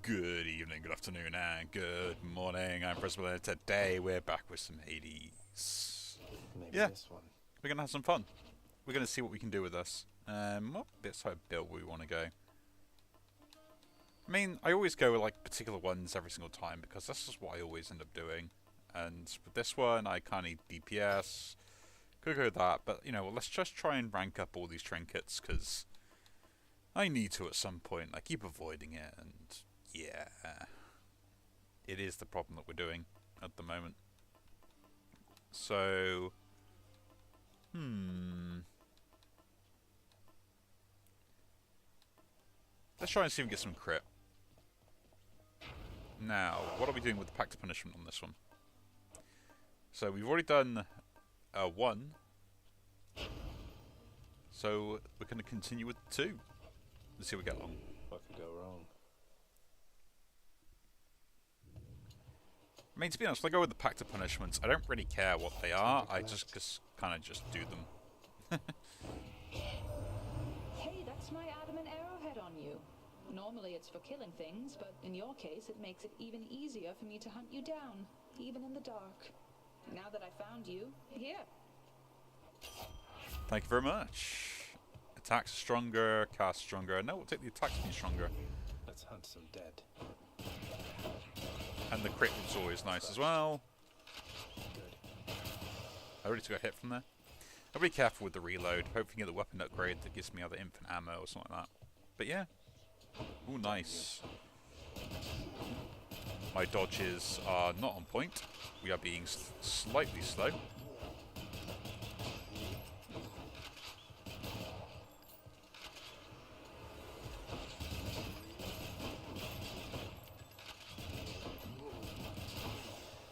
Good evening, good afternoon, and good morning. I'm Principal, and today we're back with some Hades. Maybe Yeah, this one. we're gonna have some fun. We're gonna see what we can do with this. What bits of build we want to go? I mean, I always go with like particular ones every single time because that's just what I always end up doing. And with this one, I kind of need DPS. Could go with that, but you know, let's just try and rank up all these trinkets because I need to at some point. I keep avoiding it, and yeah, it is the problem that we're doing at the moment. So, let's try and see if we can get some crit. Now, what are we doing with the Pact of Punishment on this one? So we've already done 1. So we're going to continue with 2. Let's see how we get along. What could go wrong? I mean, to be honest, I go with the Pact of Punishments. I don't really care what they are. I just kind of just do them. Hey, that's my adamant arrowhead on you. Normally it's for killing things, but in your case it makes it even easier for me to hunt you down, even in the dark. Now that I found you, here. Thank you very much. Attacks stronger, cast stronger. No, we'll take the attacks being stronger. Let's hunt some dead. And the crit was always nice as well. Good. I already took a hit from there. I'll be careful with the reload. Hopefully get the weapon upgrade that gives me other infinite ammo or something like that. But yeah. Ooh, nice. My dodges are not on point. We are being slightly slow.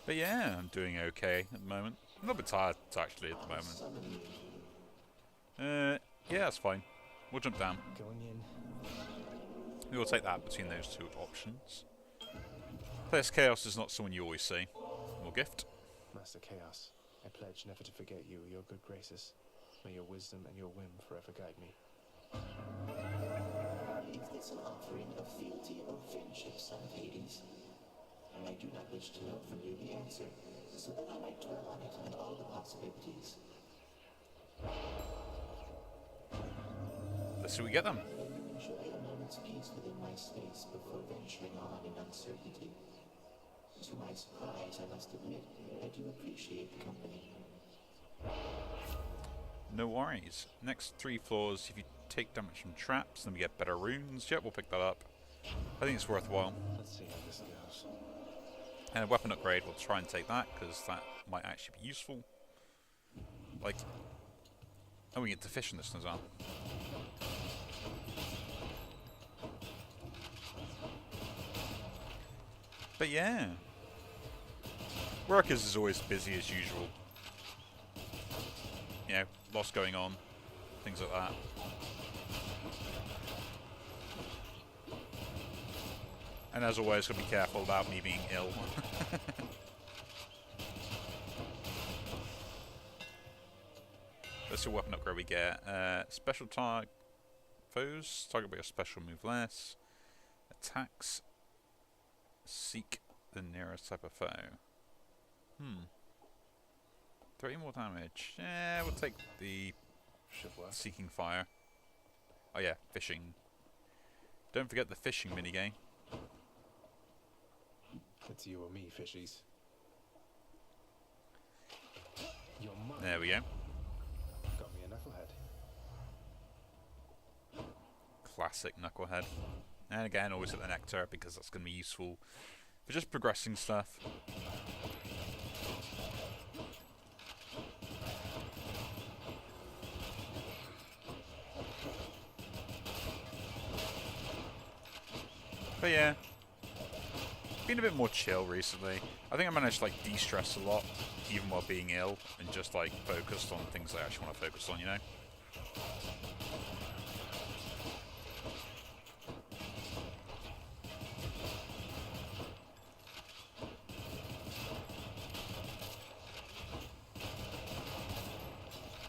But yeah, I'm doing okay at the moment. I'm a little bit tired, actually, at the moment. Yeah, that's fine. We'll jump down. Going in. We will take that between those two options. Player's Chaos is not someone you always see. Or gift. Master Chaos, I pledge never to forget you or your good graces. May your wisdom and your whim forever guide me. Is this an offering of fealty or friendship, son of Hades? And I do not wish to know from you the answer, so that I might dwell on it and all the possibilities. Let's see what we get them. Enjoy a moment's peace within my space before venturing on in uncertainty. To my surprise, I must admit, I do appreciate the company. No worries. Next 3 floors, if you take damage from traps, then we get better runes. Yep, we'll pick that up. I think it's worthwhile. Let's see how this goes. And a weapon upgrade, we'll try and take that, because that might actually be useful. Like... Oh, we get to fish in this as well. But yeah. Workers is always busy as usual. You know, lots going on. Things like that. And as always, gotta be careful about me being ill. Let's see what weapon upgrade we get. Special target foes. Target by a special move less. Attacks. Seek the nearest type of foe. 30 more damage. Yeah, we'll take the Should work. seeking fire. Oh yeah, fishing. Don't forget the fishing minigame. It's you or me, fishies. You're mine. There we go. Got me a knucklehead. Classic Knucklehead. And again, always at the Nectar because that's going to be useful for just progressing stuff. But yeah, been a bit more chill recently. I think I managed to like de-stress a lot, even while being ill, and just like focused on things I actually want to focus on, you know?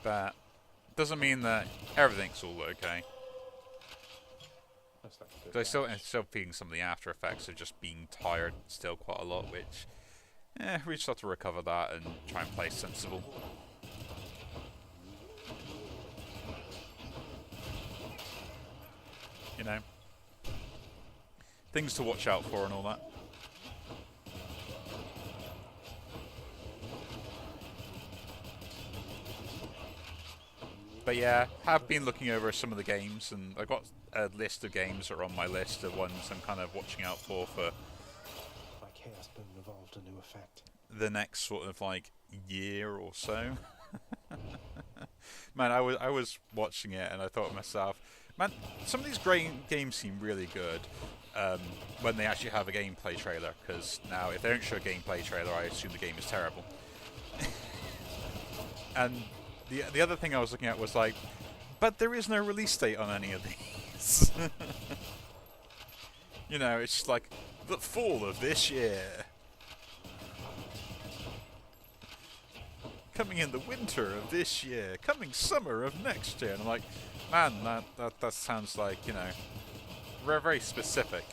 But doesn't mean that everything's all okay. Looks like a So still feeling some of the after effects of just being tired still quite a lot, which, we just have to recover that and try and play sensible. You know, things to watch out for and all that. But yeah, have been looking over some of the games, and I've got a list of games that are on my list of ones I'm kind of watching out for My chaos boom evolved a new effect. the next sort of like year or so. Man, I was watching it and I thought to myself, man, some of these great games seem really good when they actually have a gameplay trailer, because now if they don't show a gameplay trailer, I assume the game is terrible. And the other thing I was looking at was like, but there is no release date on any of these. You know, it's just like the fall of this year, coming in the winter of this year, coming summer of next year. And I'm like, man, that sounds like, you know, very, very specific.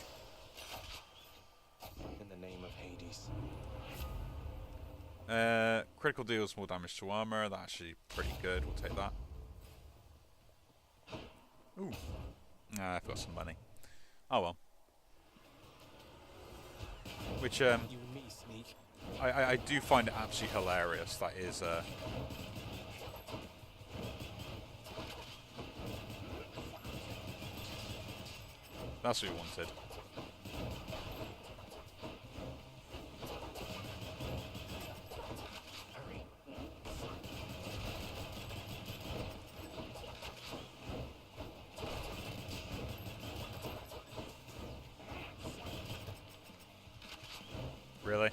In the name of Hades. Critical deals more damage to armor. That's actually pretty good. We'll take that. Ooh. I've got some money. Oh well. Which, You and me, Sneak. I do find it absolutely hilarious. That is, that's what we wanted. Hurry. Really?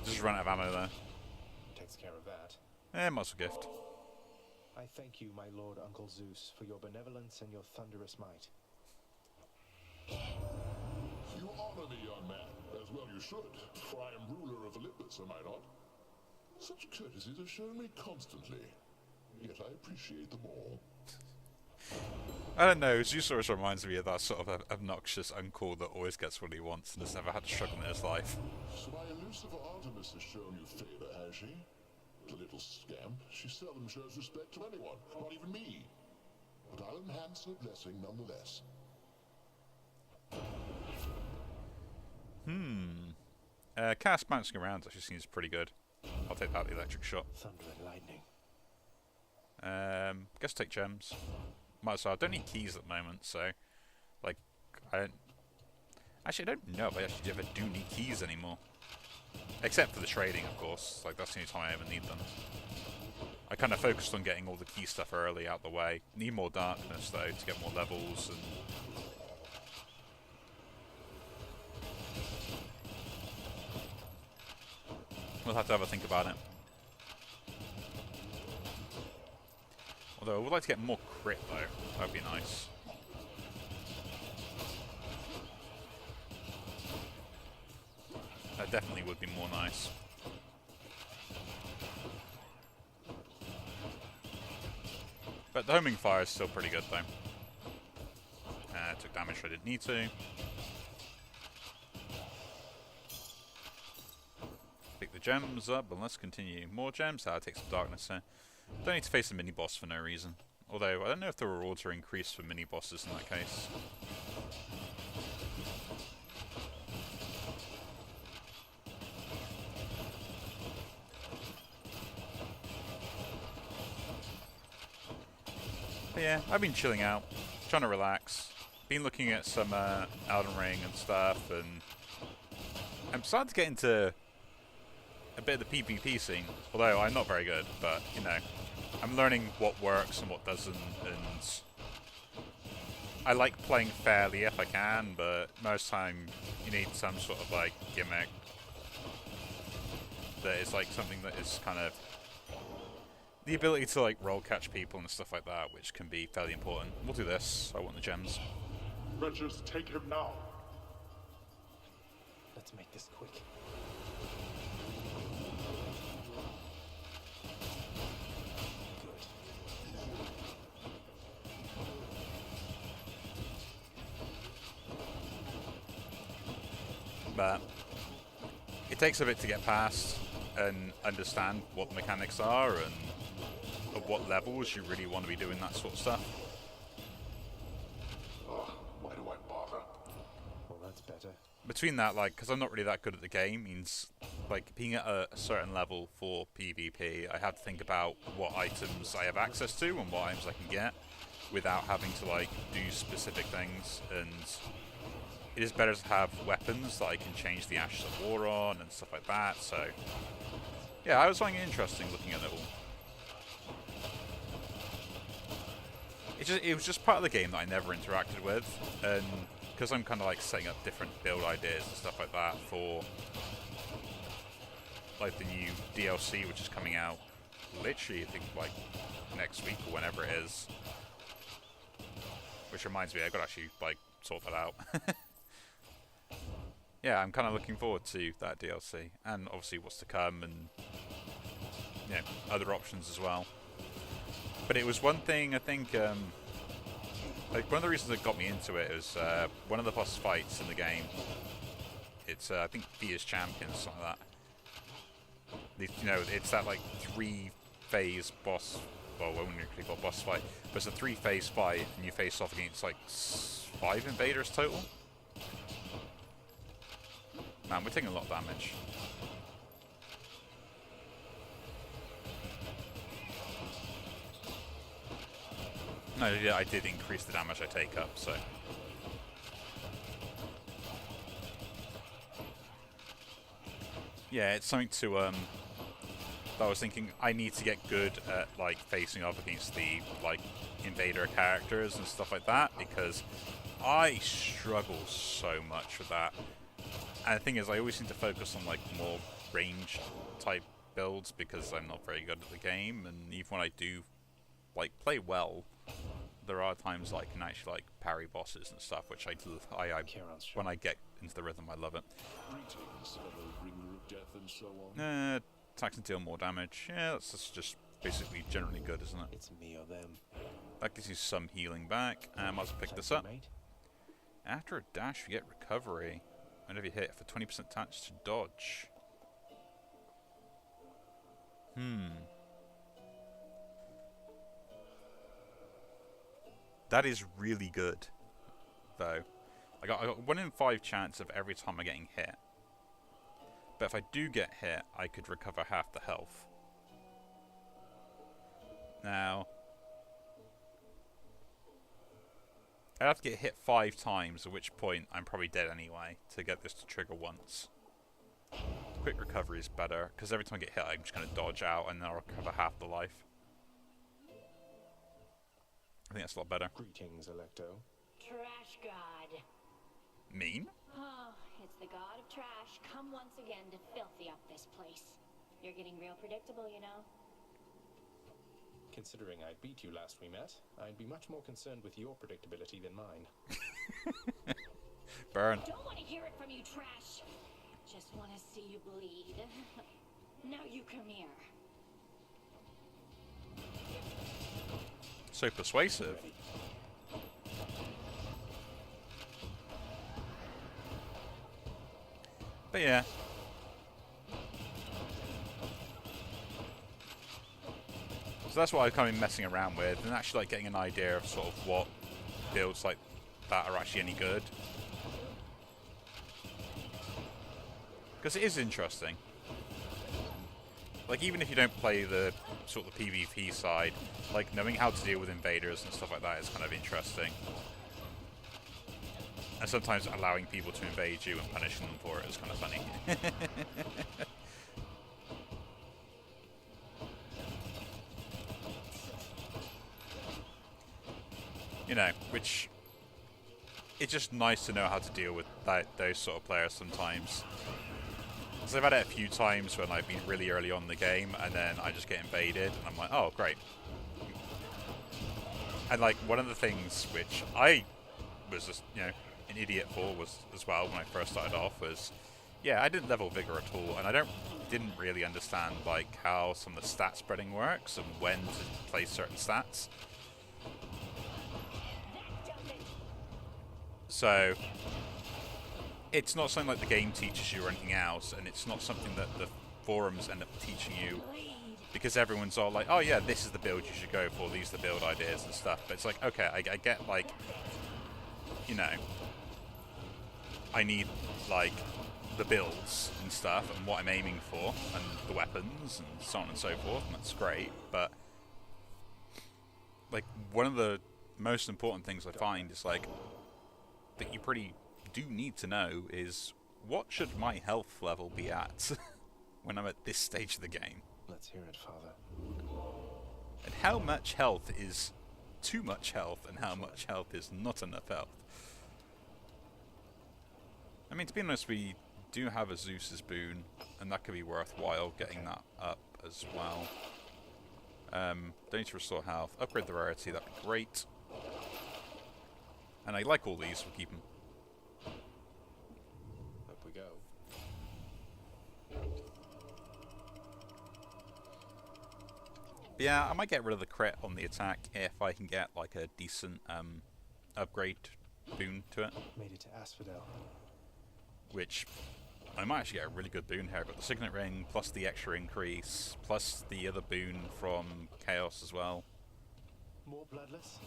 Just run out of ammo there. Takes care of that. Muscle gift. I thank you, my lord Uncle Zeus, for your benevolence and your thunderous might. You honor me, young man, as well you should, for I am ruler of Olympus, am I not? Such courtesies are shown me constantly, yet I appreciate them all. I don't know, Zeus always reminds me of that sort of obnoxious uncle that always gets what he wants and has never had to struggle in his life. So my elusive Artemis has shown you favor, has she? The little scamp, she seldom shows respect to anyone, not even me. But I'll enhance her blessing nonetheless. Cast bouncing around actually seems pretty good. I'll take that, the electric shot. Thunder and lightning. Guess take gems. Might as well. I don't need keys at the moment, so like I don't. Actually, I don't know if I actually ever do need keys anymore, except for the trading, of course. Like that's the only time I ever need them. I kind of focused on getting all the key stuff early out the way. Need more darkness though to get more levels and. We'll have to have a think about it. Although I would like to get more crit though, that would be nice. That definitely would be more nice. But the homing fire is still pretty good though. Took damage I didn't need to. Pick the gems up and let's continue. More gems? I'll take some darkness here. Don't need to face a mini-boss for no reason. Although, I don't know if the rewards are increased for mini-bosses in that case. But yeah, I've been chilling out, trying to relax. Been looking at some Elden Ring and stuff, and I'm starting to get into a bit of the PvP scene. Although I'm not very good, but you know, I'm learning what works and what doesn't, and I like playing fairly if I can, but most time you need some sort of like gimmick that is like something that is kind of the ability to like roll catch people and stuff like that, which can be fairly important. We'll do this. I want the gems. Wretches, take him now. Let's make this quick. Good. But it takes a bit to get past and understand what the mechanics are and at what levels you really want to be doing that sort of stuff. Why do I bother? Well, that's better. Between that, like, because I'm not really that good at the game, means, like, being at a certain level for PvP, I have to think about what items I have access to and what items I can get without having to, like, do specific things, and it is better to have weapons that I can change the Ashes of War on and stuff like that, so yeah, I was finding it interesting looking at it all. It was just part of the game that I never interacted with, and because I'm kind of like setting up different build ideas and stuff like that for like the new DLC which is coming out literally I think like next week or whenever it is. Which reminds me, I've got to actually like sort that out. Yeah, I'm kind of looking forward to that DLC and obviously what's to come and you know, other options as well. But it was one thing I think, like one of the reasons that got me into it is one of the boss fights in the game. It's I think Via's Champions, something like that. You know, it's that like 3-phase boss. Well, I wouldn't really call it boss fight, but it's a 3-phase fight, and you face off against like 5 invaders total. Man, we're taking a lot of damage. No, yeah, I did increase the damage I take up, so. Yeah, it's something to, that I was thinking I need to get good at, like, facing up against the, like, invader characters and stuff like that, because I struggle so much with that. And the thing is, I always seem to focus on, like, more ranged type builds, because I'm not very good at the game, and even when I do, like, play well, there are times I can actually like parry bosses and stuff, which I when I get into the rhythm, I love it. Greetings, fellow bringer of death and so on. Attacks and deal more damage. Yeah, that's just basically generally good, isn't it? It's me or them. That gives you some healing back. Might as well pick this up. Mate? After a dash, you get recovery. Whenever you hit for 20% touch to dodge. That is really good, though. I got 1 in 5 chance of every time I'm getting hit. But if I do get hit, I could recover half the health. Now, I'd have to get hit 5 times, at which point I'm probably dead anyway, to get this to trigger once. Quick recovery is better, because every time I get hit, I'm just going to dodge out, and then I'll recover half the life. I think that's a lot better. Greetings, Electo. Trash god. Mean? Oh, it's the god of trash come once again to filthy up this place. You're getting real predictable, you know. Considering I beat you last we met, I'd be much more concerned with your predictability than mine. Burn. Don't want to hear it from you, trash. Just want to see you bleed. Now you come here. So persuasive. But yeah. So that's what I've kind of been messing around with, and actually like getting an idea of sort of what builds like that are actually any good. Because it is interesting. Like, even if you don't play the sort of the PvP side, like, knowing how to deal with invaders and stuff like that is kind of interesting. And sometimes allowing people to invade you and punishing them for it is kind of funny. You know, which... It's just nice to know how to deal with those sort of players sometimes. Because I've had it a few times when I've been really early on in the game, and then I just get invaded, and I'm like, oh, great. And, like, one of the things which I was just, you know, an idiot for was, as well, when I first started off, was, yeah, I didn't level Vigor at all, and I didn't really understand, like, how some of the stat spreading works, and when to play certain stats. So... it's not something like the game teaches you or anything else, and it's not something that the forums end up teaching you, because everyone's all like, oh yeah, this is the build you should go for, these are the build ideas and stuff. But it's like, okay, I get, like, you know, I need, like, the builds and stuff and what I'm aiming for and the weapons and so on and so forth, and that's great. But like, one of the most important things I find is, like, that you pretty do need to know is, what should my health level be at when I'm at this stage of the game? Let's hear it, Father. And how much health is too much health, and how much health is not enough health? I mean, to be honest, we do have a Zeus's boon, and that could be worthwhile getting that up as well. Don't need to restore health. Upgrade the rarity, that'd be great. And I like all these, we'll keep them. Up we go. But yeah, I might get rid of the crit on the attack if I can get like a decent upgrade boon to it. Made it to Asphodel. Which I might actually get a really good boon here. I've got the Signet Ring, plus the extra increase, plus the other boon from Chaos as well. More bloodless?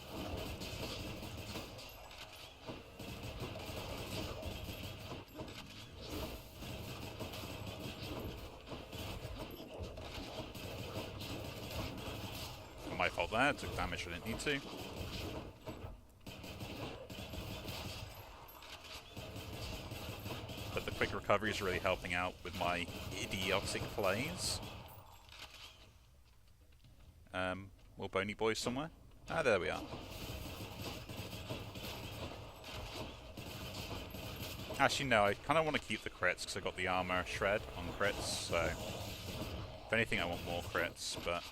My fault there, took damage I didn't need to. But the quick recovery is really helping out with my idiotic plays. Will Bony Boy somewhere? Ah, there we are. Actually, no, I kind of want to keep the crits because I got the armor shred on crits, so if anything, I want more crits, but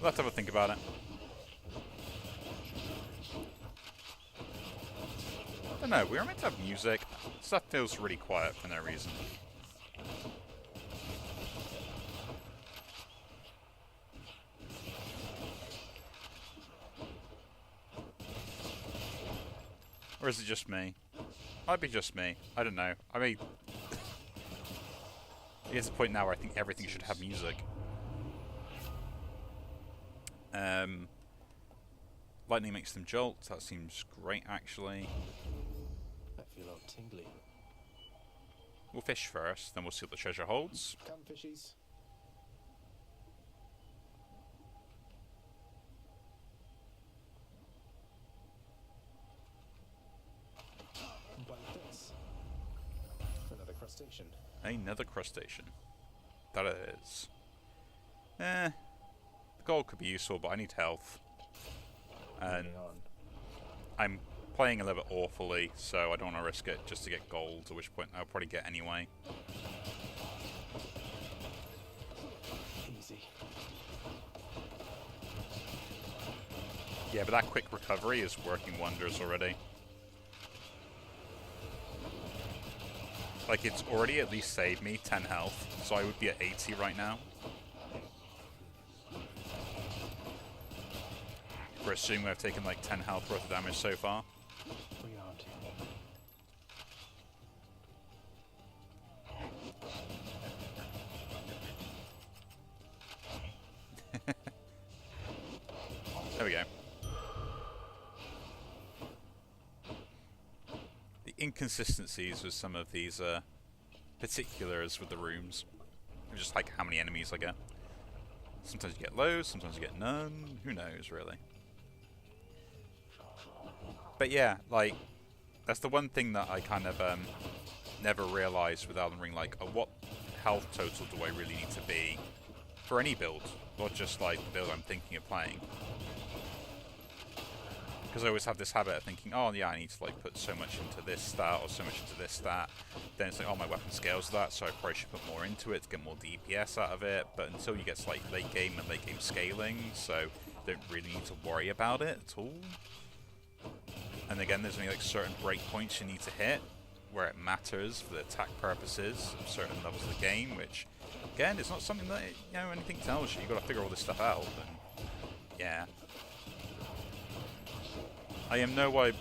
we'll have to have a think about it. I don't know, we were meant to have music. Stuff feels really quiet for no reason. Or is it just me? Might be just me. I don't know. I mean, it's a point now where I think everything should have music. Lightning makes them jolt. That seems great, actually. I feel all tingly. We'll fish first, then we'll see what the treasure holds. Come, fishies. Bite this. Another crustacean. Another crustacean. That it is. The gold could be useful, but I need health. And I'm playing a little bit awfully, so I don't want to risk it just to get gold, at which point I'll probably get anyway. Easy. Yeah, but that quick recovery is working wonders already. Like, it's already at least saved me 10 health, so I would be at 80 right now. For assuming I've taken like 10 health worth of damage so far. We aren't. There we go. The inconsistencies with some of these particulars with the rooms. Just like how many enemies I get. Sometimes you get loads, sometimes you get none. Who knows, really. But yeah, like, that's the one thing that I kind of never realised with Elden Ring, like, what health total do I really need to be for any build, not just like the build I'm thinking of playing. Because I always have this habit of thinking, oh yeah, I need to like put so much into this stat or so much into this stat. Then it's like, oh, my weapon scales that, so I probably should put more into it to get more DPS out of it. But until you get to like late game and late game scaling, so don't really need to worry about it at all. And again, there's only like certain breakpoints you need to hit where it matters for the attack purposes of certain levels of the game, which again is not something that anything tells you. You've got to figure all this stuff out. And yeah. I am nowhere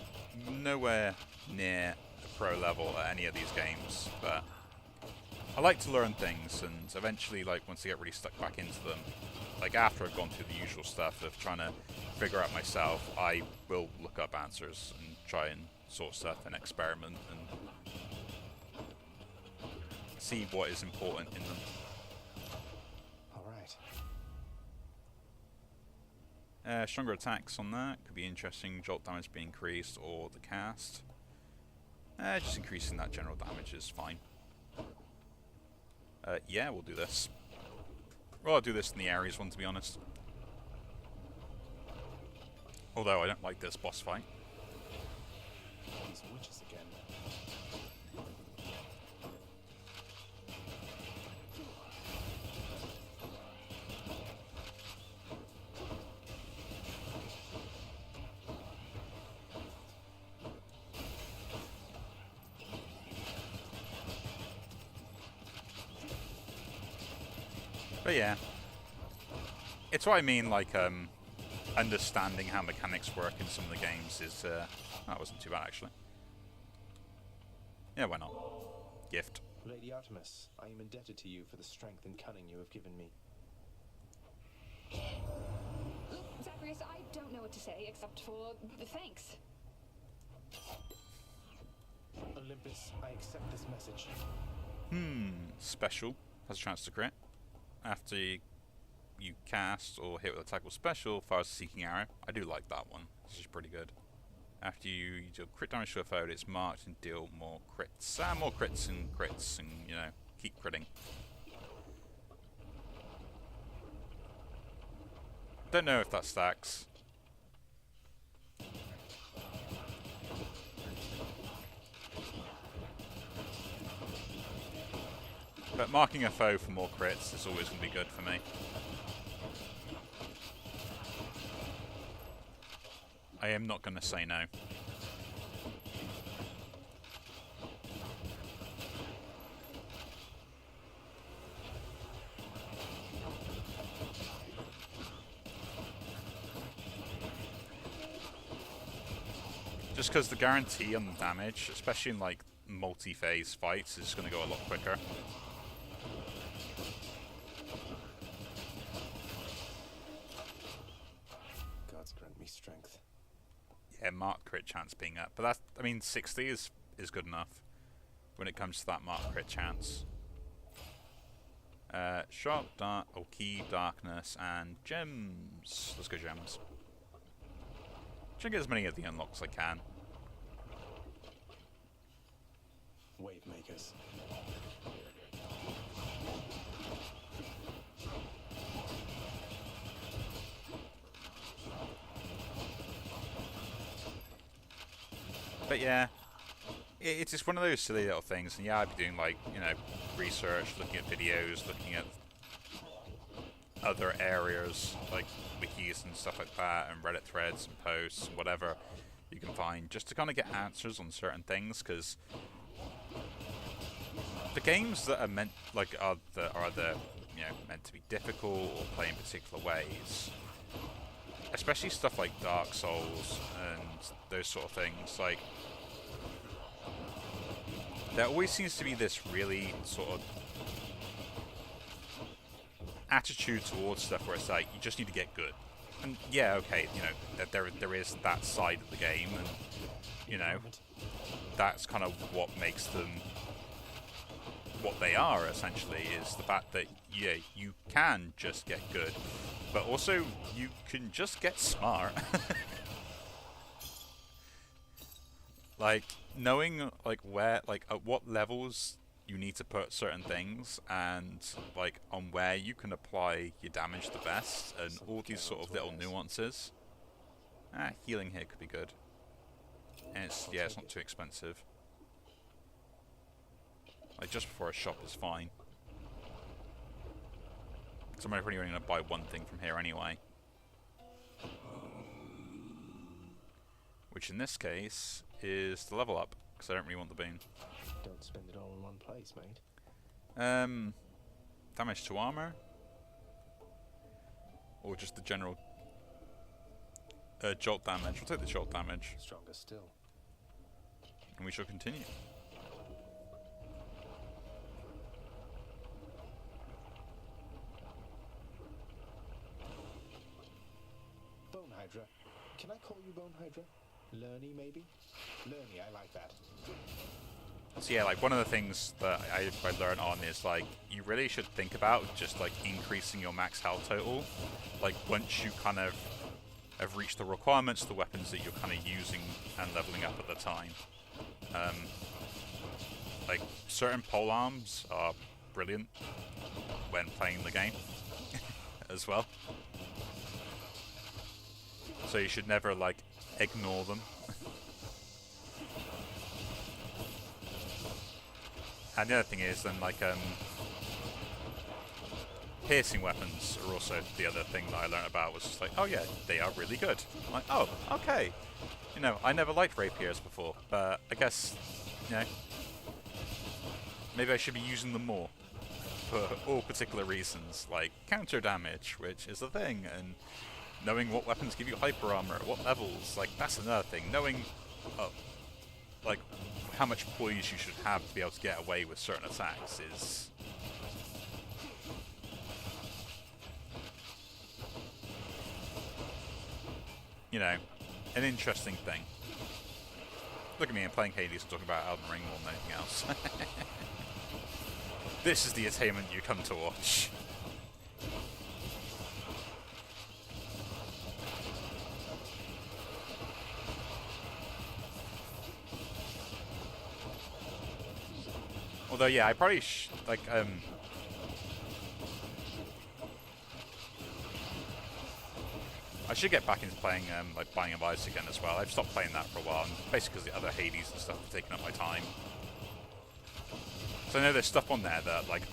near pro level at any of these games, but I like to learn things, and eventually, like, once I get really stuck back into them, like, after I've gone through the usual stuff of trying to figure out myself, I will look up answers and try and sort stuff and experiment and see what is important in them. All right. Stronger attacks on that could be interesting. Jolt damage being increased, or the cast. Just increasing that general damage is fine. Yeah, we'll do this. Well, I'll do this in the Ares one, to be honest. Although I don't like this boss fight. These witches again. But yeah, it's what I mean, like, understanding how mechanics work in some of the games is, that wasn't too bad, actually. Yeah, why not? Gift. Lady Artemis, I am indebted to you for the strength and cunning you have given me. Zagreus, I don't know what to say except for thanks. Olympus, I accept this message. Special has a chance to crit. After you cast or hit with attack with special, fires a seeking arrow. I do like that one. This is pretty good. After you deal crit damage to a foe, it's marked and deal more crits. More crits, and you know, keep critting. Don't know if that stacks. But marking a foe for more crits is always going to be good for me. I am not going to say no. Just because the guarantee on the damage, especially in like multi-phase fights, is going to go a lot quicker. Gods grant me strength. Yeah, marked crit chance being up, but that's, I mean, 60 is good enough when it comes to that marked crit chance. Sharp, dark, or key, darkness, and gems. Let's go gems. Try and get as many of the unlocks as I can. Wave makers. But yeah, it's just one of those silly little things, and yeah, I'd be doing, like, you know, research, looking at videos, looking at other areas, like wikis and stuff like that, and Reddit threads and posts and whatever you can find, just to kind of get answers on certain things, because the games that are meant, like, are the you know, meant to be difficult or play in particular ways, especially stuff like Dark Souls and those sort of things, like, there always seems to be this really sort of attitude towards stuff where it's like, you just need to get good. And yeah, okay, you know, that there is that side of the game, and, you know, that's kind of what makes them what they are, essentially, is the fact that, yeah, you can just get good, but also you can just get smart. Like, knowing, like, where, like, at what levels you need to put certain things, and, like, on where you can apply your damage the best, and all these sort of little nuances. Healing here could be good. And it's, yeah, it's not too expensive. Like, just before a shop is fine. So I'm only going to buy one thing from here anyway. Which in this case is the level up, because I don't really want the bean. Don't spend it all in one place, mate. Damage to armor, or just the general jolt damage. We'll take the jolt damage, Stronger still. and we shall continue. Bone Hydra. Can I call you Bone Hydra? Lerny, maybe? Lerny, I like that. So yeah, like one of the things that I learned on is like you really should think about just like increasing your max health total. Like once you kind of have reached the requirements, the weapons that you're kind of using and leveling up at the time. Like certain pole arms are brilliant when playing the game as well. So you should never like ignore them. And the other thing is then like piercing weapons are also the other thing that I learned about, was just like, oh yeah, they are really good. I'm like, oh, okay. You know, I never liked rapiers before, but I guess, you know, maybe I should be using them more for all particular reasons, like counter damage, which is a thing, and knowing what weapons give you hyper armor at what levels, like that's another thing. Knowing, like, how much poise you should have to be able to get away with certain attacks is... you know, an interesting thing. Look at me, I'm playing Hades and talking about Elden Ring more than anything else. This is the attainment you come to watch. Although, yeah, I probably I should get back into playing, like, Binding of Isaac again as well. I've stopped playing that for a while, and basically because the other Hades and stuff have taken up my time. So I know there's stuff on there that, like,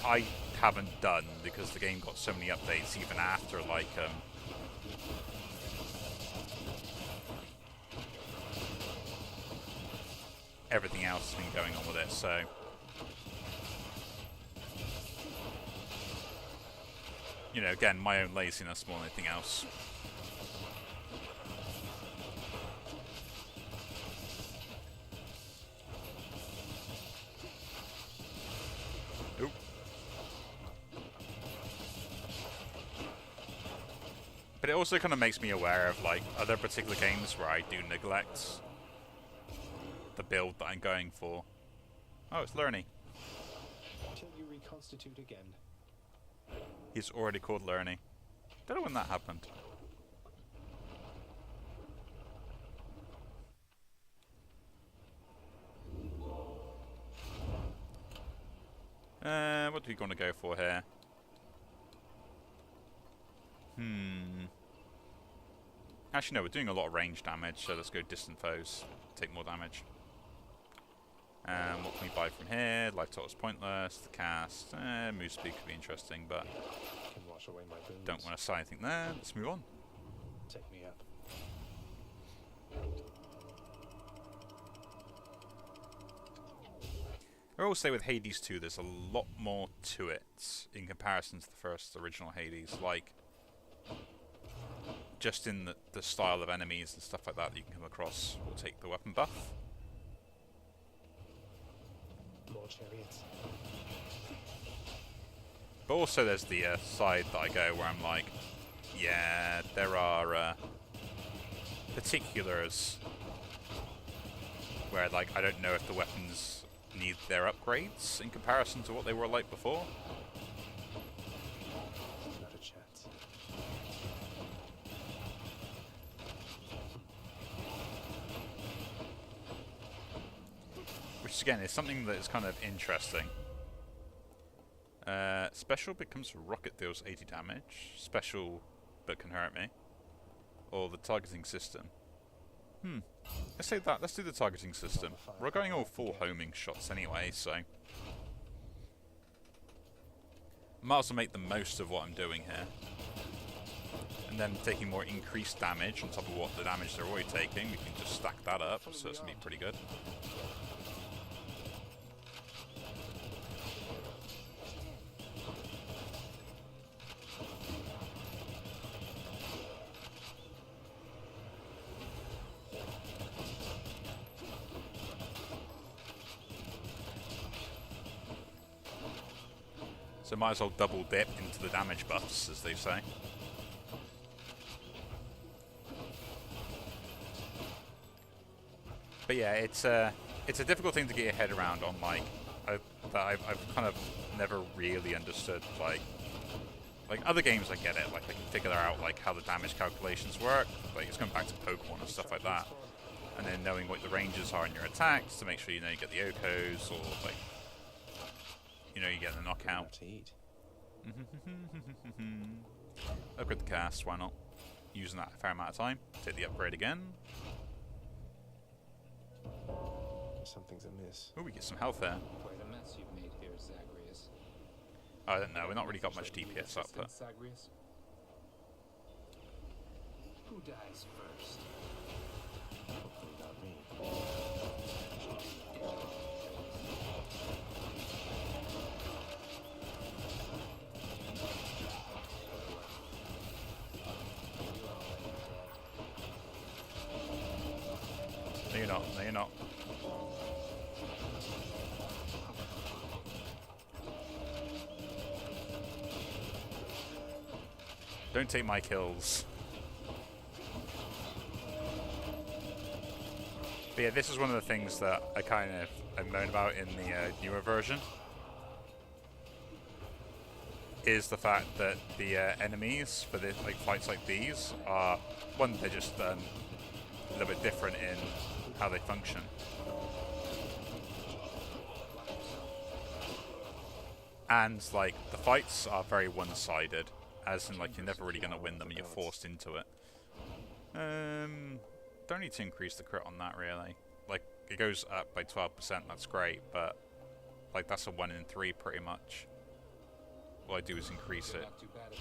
I haven't done because the game got so many updates even after, like, everything else has been going on with it, so... you know, again, my own laziness more than anything else. Oop. But it also kind of makes me aware of, like, other particular games where I do neglect the build that I'm going for. Oh, it's Lerny. Till you reconstitute again. He's already called Lerny. Don't know when that happened. What do we want to go for here? Actually, no, we're doing a lot of range damage, so let's go distant foes. Take more damage. What can we buy from here? Life total is pointless. The cast. Move speed could be interesting, but Can wash away my boons. don't want to say anything there. Let's move on. Take me up. I will say with Hades 2, there's a lot more to it in comparison to the first original Hades. Like, just in the style of enemies and stuff like that you can come across will take the weapon buff. More chariots. But also there's the side that I go where I'm like, yeah, there are particulars where, like, I don't know if the weapons need their upgrades in comparison to what they were like before. Not a chance. Which again is something that is kind of interesting. Special becomes rocket deals 80 damage. Special but can hurt me. Or the targeting system. Let's say that. Let's do the targeting system. We're going all full homing shots anyway, so might as well make the most of what I'm doing here. And then taking more increased damage on top of what the damage they're already taking, we can just stack that up, so it's going to be pretty good. So might as well double dip into the damage buffs, as they say. But yeah, it's a difficult thing to get your head around on, like, that I've kind of never really understood. Like other games, I get it. Like I can figure out like how the damage calculations work. Like it's going back to Pokemon and stuff like that, and then knowing what the ranges are in your attacks to make sure you know you get the Okos or like you know you get the knockout. To eat. Upgrade the cast. Why not? Using that a fair amount of time. Take the upgrade again. Something's amiss. Oh, we get some health there. Quite a mess you've made here, Zagreus. I don't know. We're not really got much DPS output. Zagreus? Who dies first? Hopefully not me. No, you're not. No, you're not. Don't take my kills. But yeah, this is one of the things that I moan about in the newer version. Is the fact that the enemies for the like fights like these are one, they're just a little bit different in how they function. And like the fights are very one-sided, as in like you're never really going to win them and you're forced into it. Don't need to increase the crit on that really. Like it goes up by 12%, that's great, but like that's a 1 in 3 pretty much. All I do is increase it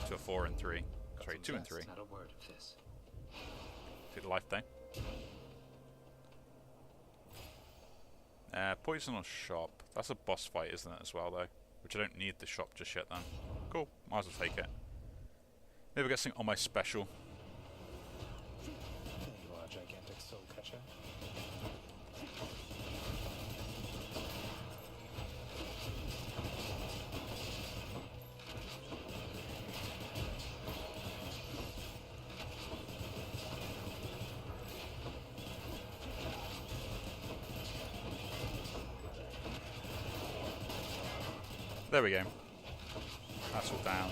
to a 4 in 3. Sorry, 2 in 3. Not a word of this. Take the life though. Poison or shop. That's a boss fight, isn't it, as well though? Which I don't need the shop just yet then. Cool, might as well take it. Maybe get something on my special. There you are, gigantic soul catcher. There we go. That's all down.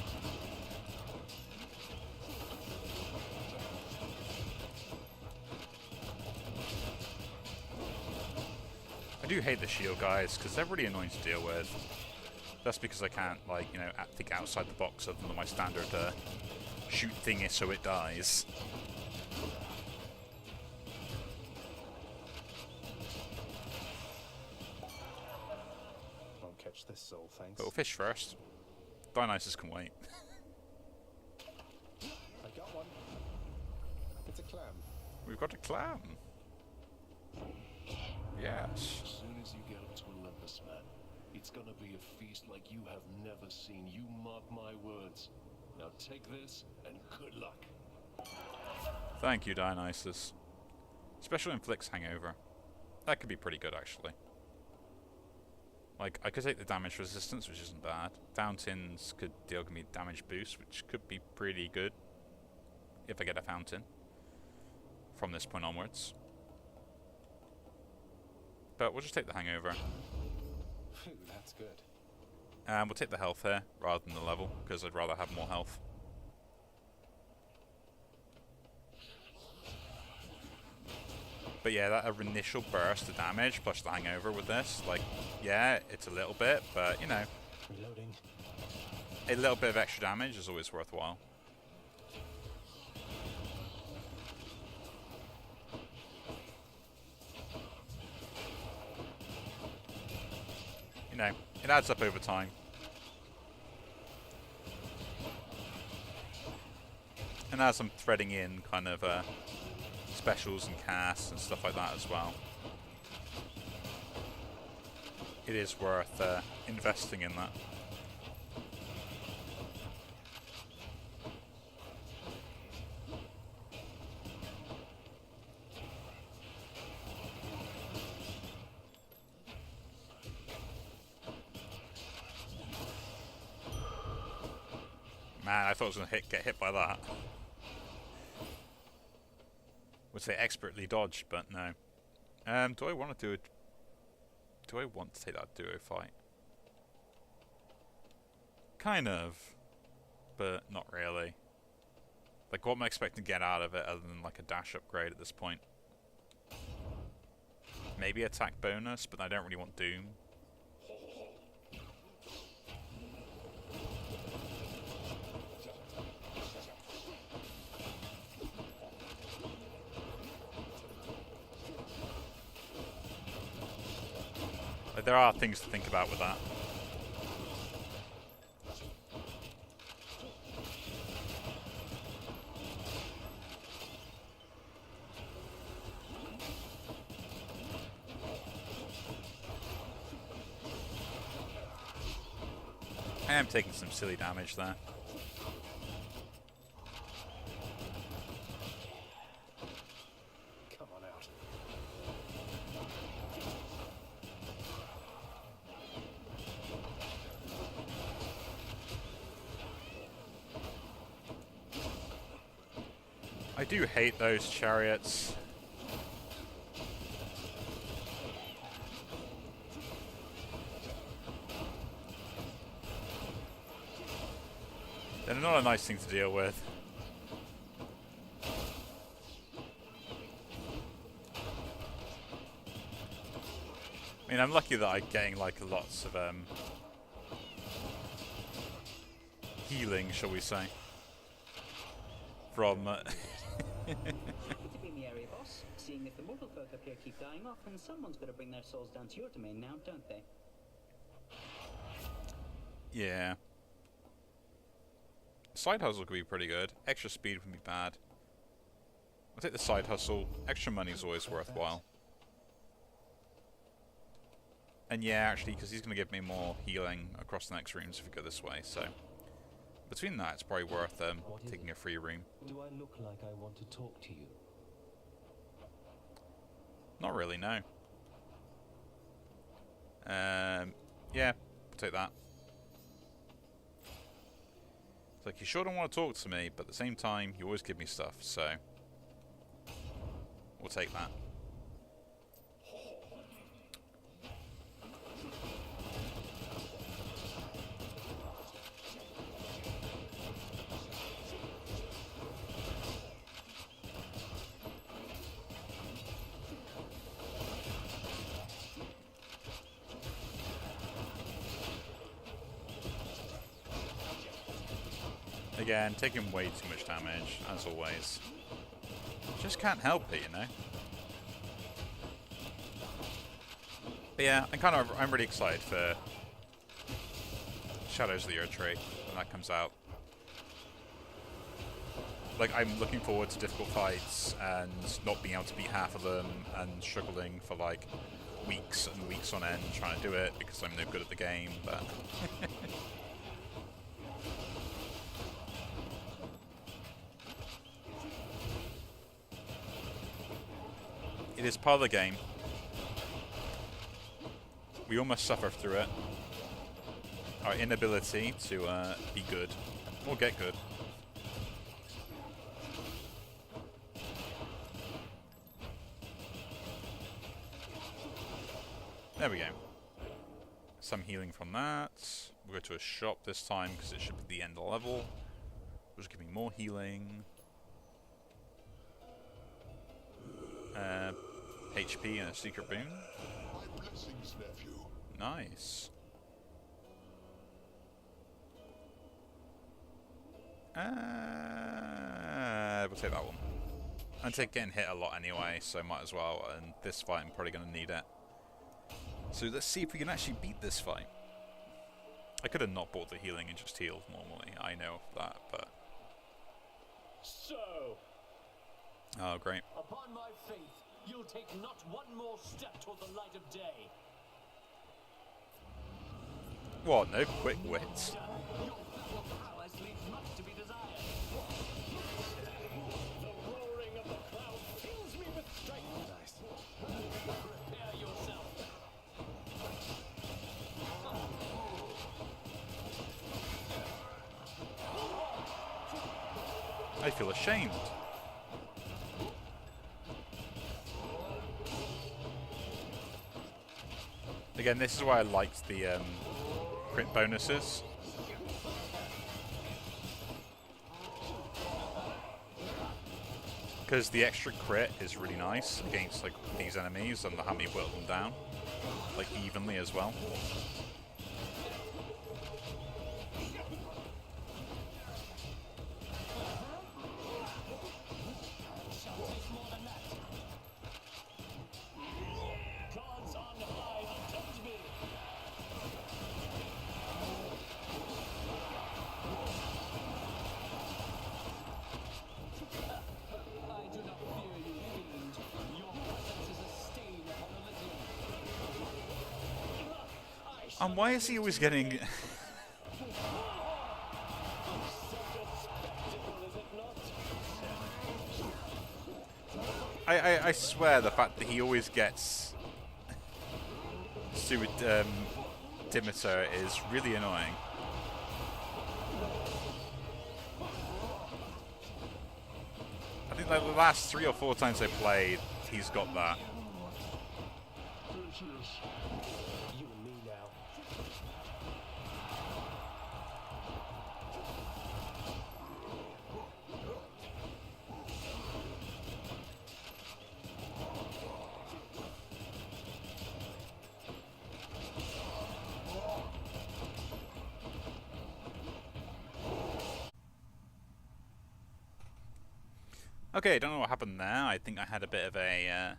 I do hate the shield guys because they're really annoying to deal with. That's because I can't, like, you know, think outside the box other than my standard shoot thingy so it dies. Won't catch this soul, thanks. But we'll fish first. Dionysus can wait. I got one. It's a clam. We've got a clam. Yes. As soon as you get up to Olympus, man, it's gonna be a feast like you have never seen. You mark my words. Now take this, and good luck. Thank you, Dionysus. Special inflicts hangover. That could be pretty good, actually. Like, I could take the damage resistance, which isn't bad. Fountains could deal me damage boost, which could be pretty good. If I get a fountain. From this point onwards. But we'll just take the hangover. Phew, that's good. And we'll take the health here, rather than the level, because I'd rather have more health. But yeah, that initial burst of damage plus the hangover with this, like, yeah, it's a little bit, but, you know, Reloading. a little bit of extra damage is always worthwhile. You know, it adds up over time. And as I'm threading in kind of specials and casts and stuff like that as well, it is worth investing in that. Man, I thought I was going to get hit by that. Would say expertly dodged, but no. Do I want to do it? Do I want to take that duo fight? Kind of, but not really. Like, what am I expecting to get out of it other than like a dash upgrade at this point? Maybe attack bonus, but I don't really want Doom. Like, there are things to think about with that. I am taking some silly damage there. Come on out. I do hate those chariots. They're not a nice thing to deal with. I mean, I'm lucky that I'm getting like lots of healing, shall we say, from. Good to be in the area, boss. Seeing if the mortal folk up here keep dying off, and someone's got to bring their souls down to your domain now, don't they? Yeah. Side hustle could be pretty good. Extra speed would be bad. I'll take the side hustle. Extra money is always worthwhile. And yeah, actually, because he's going to give me more healing across the next rooms if we go this way, so... Between that, it's probably worth taking a free room. Do I look like I want to talk to you? Not really, no. Yeah, we'll take that. It's like, you sure don't want to talk to me, but at the same time, you always give me stuff, so... We'll take that. Again, taking way too much damage, as always. Just can't help it, you know? But yeah, I'm really excited for Shadows of the Erdtree when that comes out. Like, I'm looking forward to difficult fights and not being able to beat half of them and struggling for like weeks and weeks on end trying to do it because I'm no good at the game, but... It is part of the game. We all must suffer through it. Our inability to be good, or get good. There we go. Some healing from that. We'll go to a shop this time because it should be the end of the level. Which will give me more healing. HP and a secret boon. My blessings, nephew. Nice. We'll take that one. I'm getting hit a lot anyway, so might as well. And this fight, I'm probably going to need it. So let's see if we can actually beat this fight. I could have not bought the healing and just healed normally. I know that, but... So, Oh, great. upon my faith, you'll take not one more step toward the light of day. What, no quick wits? Your physical prowess leaves much to be desired. The roaring of the cloud fills me with strength. Nice. Prepare yourself. I feel ashamed. Again, this is why I liked the crit bonuses. Because the extra crit is really nice against like these enemies and how many whittle them down, like evenly as well. And why is he always getting... I swear the fact that he always gets Demeter is really annoying. I think like the last 3 or 4 times I played, he's got that. Okay, I don't know what happened there. I think I had a bit of a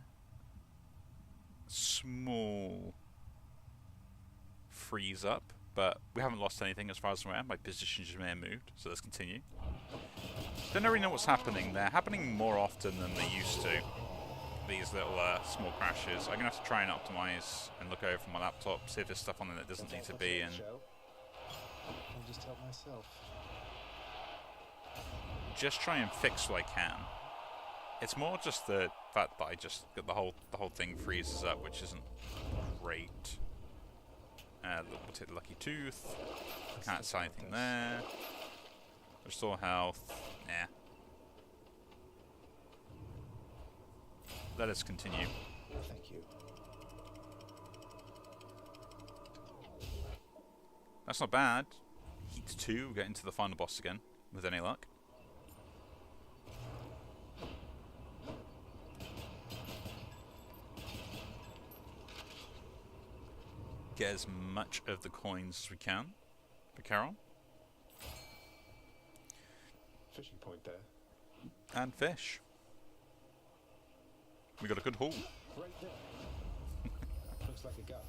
small freeze up, but we haven't lost anything as far as I'm aware. My position just may have moved, so let's continue. Don't really know what's happening. They're happening more often than they used to, these little small crashes. I'm going to have to try and optimize and look over my laptop, see if there's stuff on there that doesn't need to be, and I'll just help myself. just try and fix what I can. It's more just the fact that I just the whole thing freezes up, which isn't great. We'll take the Lucky Tooth. Can't see anything there. Restore health. Nah. Let us continue. Thank you. That's not bad. Heat 2, get into the final boss again, with any luck. Get as much of the coins as we can for Carol. Fishing point there. And fish. We got a good haul. Right there. Looks like a gut.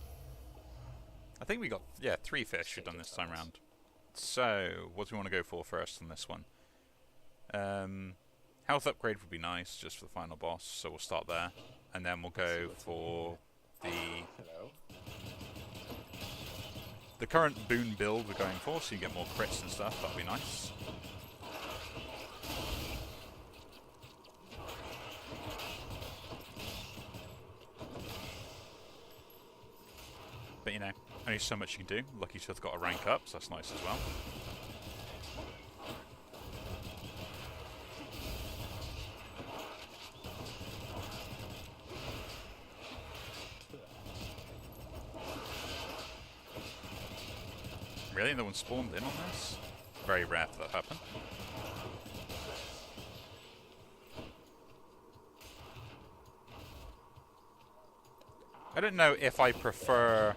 I think we got, yeah, 3 fish we've done this time round. So, what do we want to go for first on this one? Health upgrade would be nice, just for the final boss, so we'll start there. And then we'll go for the current boon build we're going for, so you get more crits and stuff. That'll be nice. But you know, only so much you can do. Lucky Tooth got a rank up, so that's nice as well. Really? No one spawned in on this? Very rare for that to happen. I don't know if I prefer,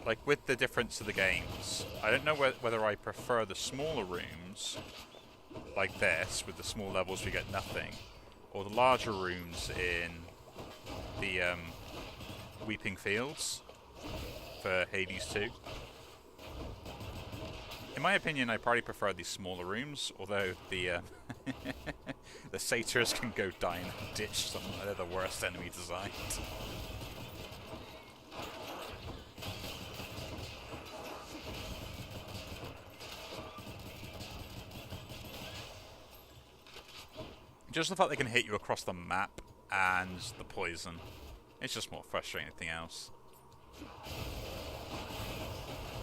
like with the difference of the games, I don't know whether I prefer the smaller rooms, like this, with the small levels we get nothing, or the larger rooms in the Weeping Fields for Hades 2. In my opinion, I probably prefer these smaller rooms, although the the satyrs can go die in a ditch. They're the worst enemy designed. Just the fact they can hit you across the map and the poison. It's just more frustrating than anything else.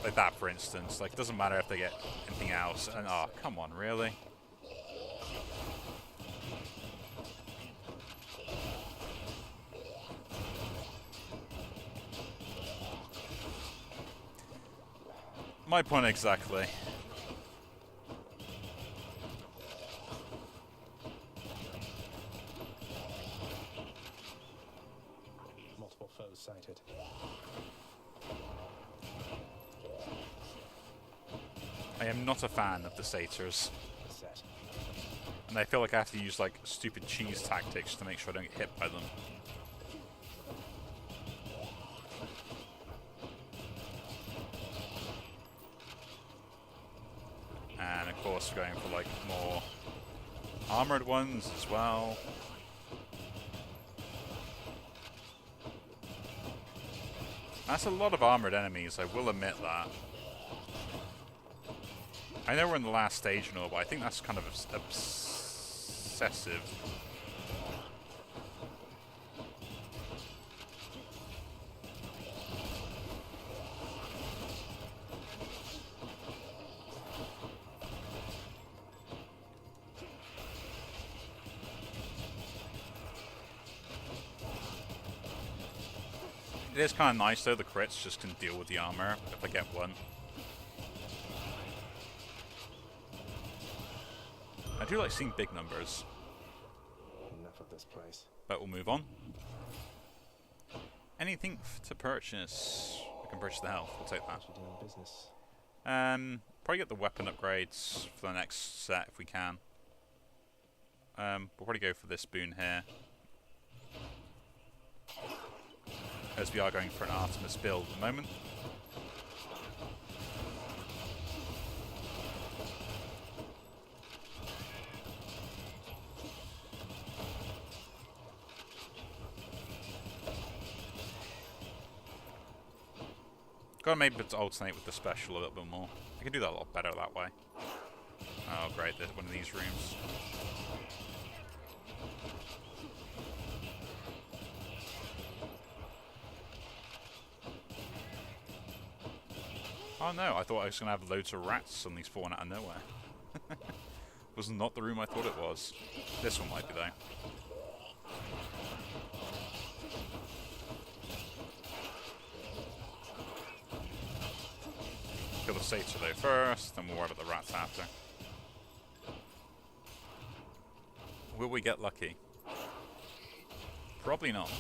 Like that, for instance. Like, doesn't matter if they get anything else. And oh, come on, really? My point exactly. Multiple foes sighted. I am not a fan of the satyrs. Set. And I feel like I have to use like stupid cheese tactics to make sure I don't get hit by them. And of course we're going for like more armored ones as well. That's a lot of armored enemies, I will admit that. I know we're in the last stage and all, but I think that's kind of obsessive. It is kind of nice though, the crits just can deal with the armor if I get one. I do like seeing big numbers. Enough of this place. But we'll move on. Anything to purchase? We can purchase the health, we'll take that. What you doing business? Probably get the weapon upgrades for the next set if we can. We'll probably go for this boon here. As we are going for an Artemis build at the moment. Gotta maybe to alternate with the special a little bit more. I can do that a lot better that way. Oh great, there's one of these rooms. Oh no, I thought I was gonna have loads of rats suddenly spawn out of nowhere. Was not the room I thought it was. This one might be though. Kill the satyr though first, then we'll worry about the rats after. Will we get lucky? Probably not.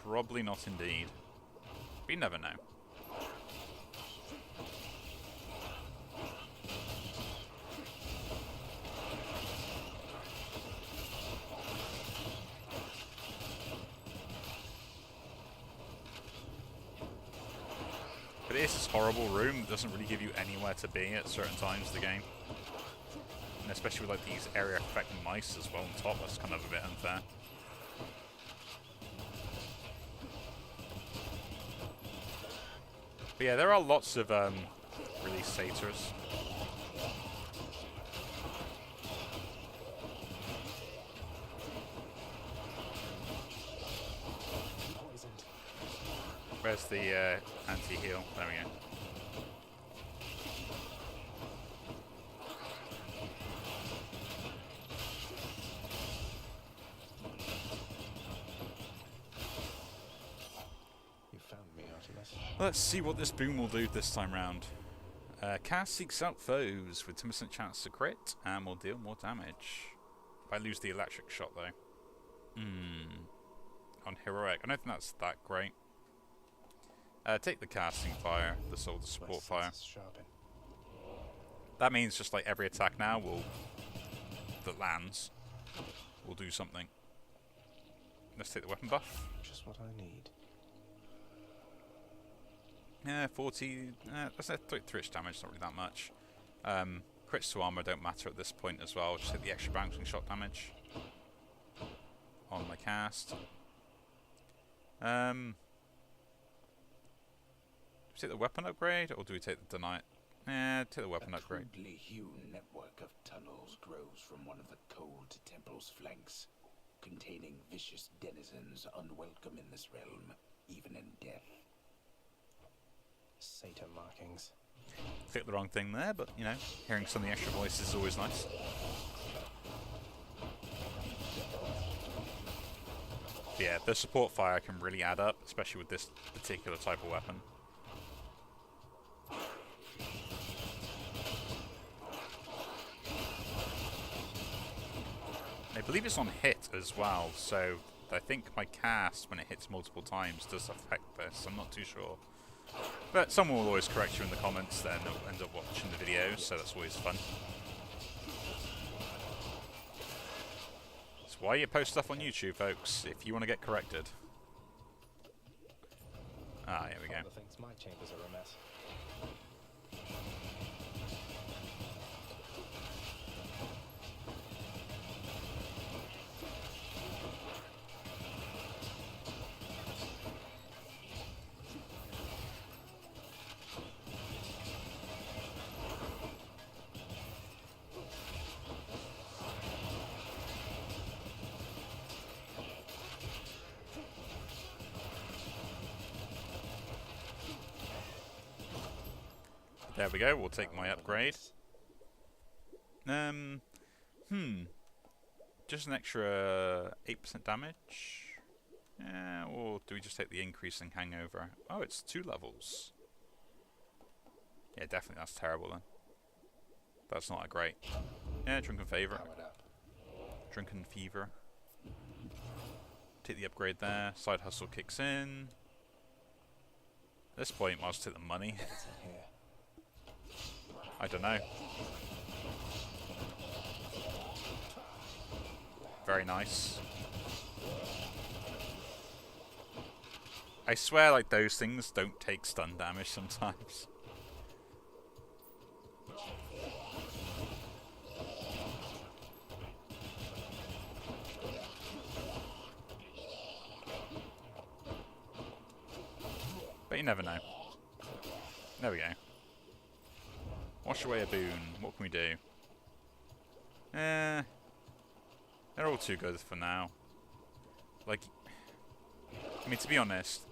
Probably not indeed. We never know. But it is this horrible room that doesn't really give you anywhere to be at certain times of the game. And especially with like these area affecting mice as well on top, that's kind of a bit unfair. But yeah, there are lots of release satyrs. Where's the anti-heal? There we go. You found me, Artemis. Let's see what this boom will do this time round. Cast seeks out foes with 10% chance to crit and will deal more damage. If I lose the electric shot though. On heroic. I don't think that's that great. Take the casting fire, the support fire. That means just like every attack now that lands will do something. Let's take the weapon buff. Just what I need. Yeah, 40. That's 3 damage, not really that much. Crits to armor don't matter at this point as well. Just hit the extra bouncing shot damage on my cast. Do we take the weapon upgrade, or do we take the deny? Take the weapon upgrade. A crudely hewn network of tunnels grows from one of the cold temple's flanks, containing vicious denizens unwelcome in this realm, even in death. Satyr markings. Clicked the wrong thing there, but, you know, hearing some of the extra voices is always nice. But yeah, the support fire can really add up, especially with this particular type of weapon. I believe it's on hit as well, so I think my cast, when it hits multiple times, does affect this. I'm not too sure. But someone will always correct you in the comments then, they'll end up watching the video, so that's always fun. That's why you post stuff on YouTube, folks, if you want to get corrected. Ah, here we go. Father thinks my chambers are a mess. There we go, we'll take my upgrade. Just an extra 8% damage? Yeah, or do we just take the increasing hangover? Oh, it's 2 levels. Yeah, definitely that's terrible then. That's not a great. Yeah, Drunken Fever. Drunken Fever. Take the upgrade there, Side Hustle kicks in. At this point, might as well take the money. I don't know. Very nice. I swear, like, those things don't take stun damage sometimes. But you never know. There we go. Wash away a boon. What can we do? They're all too good for now. Like, I mean, to be honest,